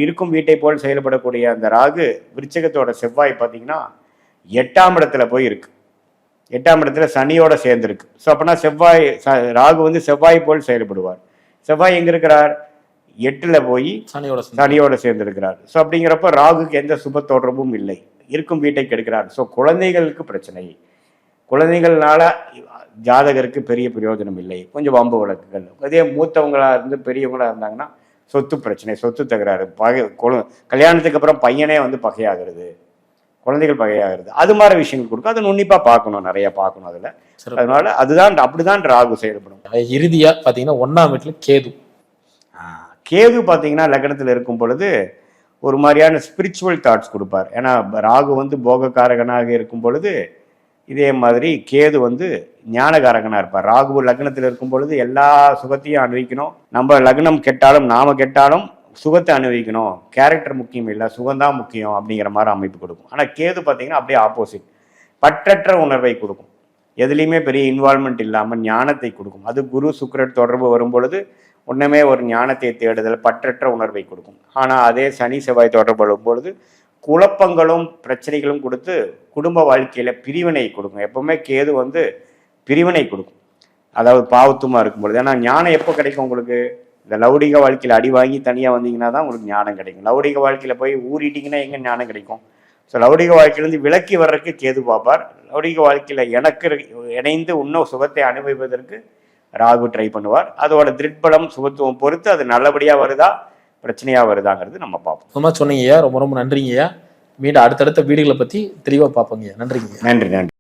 இருக்கும் வீட்டை போல் செயல்படக்கூடிய அந்த ராகு விருச்சிகத்தோட செவ்வாய் பார்த்தீங்கன்னா 8ஆம் இடத்துல போய் இருக்கு, 8ஆம் இடத்துல சனியோட சேர்ந்துருக்கு. ஸோ அப்படின்னா ராகு வந்து செவ்வாய் போல் செயல்படுவார். செவ்வாய் எங்க இருக்கிறார்? 8ல் போய் சனியோட சேர்ந்திருக்கிறார். ஸோ அப்படிங்கிறப்ப ராகுக்கு எந்த சுப தொடர்பும் இல்லை, இருக்கும் வீட்டை கெடுக்கிறார். ஸோ குழந்தைகளுக்கு பிரச்சனை, குழந்தைகள்னால ஜாதகருக்கு பெரிய பிரயோஜனம் இல்லை, கொஞ்சம் வம்பு வழக்குகள். அதே மூத்தவங்களா இருந்து பெரியவங்களா இருந்தாங்கன்னா சொத்து பிரச்சனை, சொத்து தகராறு, கல்யாணத்துக்கு அப்புறம் பையனே வந்து பகையாகிறது, குழந்தைகள் பகையாகிறது, அது மாதிரி விஷயங்கள் கொடுக்கும். அதை உன்னிப்பா பார்க்கணும், நிறைய பார்க்கணும் அதுல. அதனால அப்படிதான் ராகு செயல்படும். இறுதியா பாத்தீங்கன்னா 1ஆம் வீட்டுல கேது பாத்தீங்கன்னா லக்னத்துல இருக்கும் பொழுது ஒரு மாதிரியான ஸ்பிரிச்சுவல் தாட்ஸ் கொடுப்பார். ஏன்னா ராகு வந்து போகக்காரகனாக இருக்கும் பொழுது இதே மாதிரி கேது வந்து ஞானகாரகனா இருப்பார். ராகு லக்னத்தில் இருக்கும் பொழுது எல்லா சுகத்தையும் அனுபவிக்கணும், நம்ம லக்னம் கெட்டாலும் நாம கெட்டாலும் சுகத்தை அனுபவிக்கணும், கேரக்டர் முக்கியம் இல்லை, சுகம்தான் முக்கியம் அப்படிங்கிற மாதிரி அமைப்பு கொடுக்கும். ஆனால் கேது பார்த்தீங்கன்னா அப்படியே ஆப்போசிட், பற்றற்ற உணர்வை கொடுக்கும், எதுலேயுமே பெரிய இன்வால்மெண்ட் இல்லாமல் ஞானத்தை கொடுக்கும். அது குரு சுக்கிரன் தொடர்பு வரும் பொழுது ஒன்றுமே ஒரு ஞானத்தை தேடுதல், பற்றற்ற உணர்வை கொடுக்கும். ஆனால் அதே சனி செவ்வாய் தொடர்பு வரும் பொழுது குழப்பங்களும் பிரச்சனைகளும் கொடுத்து குடும்ப வாழ்க்கையில பிரிவினை கொடுக்கும். எப்பவுமே கேது வந்து பிரிவினை கொடுக்கும், அதாவது பாவத்துமா இருக்கும் பொழுது. ஏன்னா ஞானம் எப்போ கிடைக்கும் உங்களுக்கு? இந்த லௌடிக வாழ்க்கையில் அடி வாங்கி தனியாக வந்தீங்கன்னா தான் உங்களுக்கு ஞானம் கிடைக்கும். லௌடிக வாழ்க்கையில் போய் ஊறிட்டீங்கன்னா எங்கே ஞானம் கிடைக்கும்? ஸோ லௌடிக வாழ்க்கையிலேருந்து விலக்கி வர்றதுக்கு கேது பார்ப்பார். லௌடிக வாழ்க்கையில் இணைந்து இன்னும் சுகத்தை அனுபவிப்பதற்கு ராகு ட்ரை பண்ணுவார். அதோட திருட்பலம் சுகத்துவம் பொறுத்து அது நல்லபடியாக வருதா பிரச்சனையாக வருதாங்கிறது நம்ம பார்ப்போம். ரொம்ப சொன்னீங்கய்யா, ரொம்ப ரொம்ப நன்றிங்கய்யா. மீண்டும் அடுத்தடுத்த வீடுகளை பற்றி தெளிவாக பார்ப்போங்கய்யா. நன்றிங்க. நன்றி.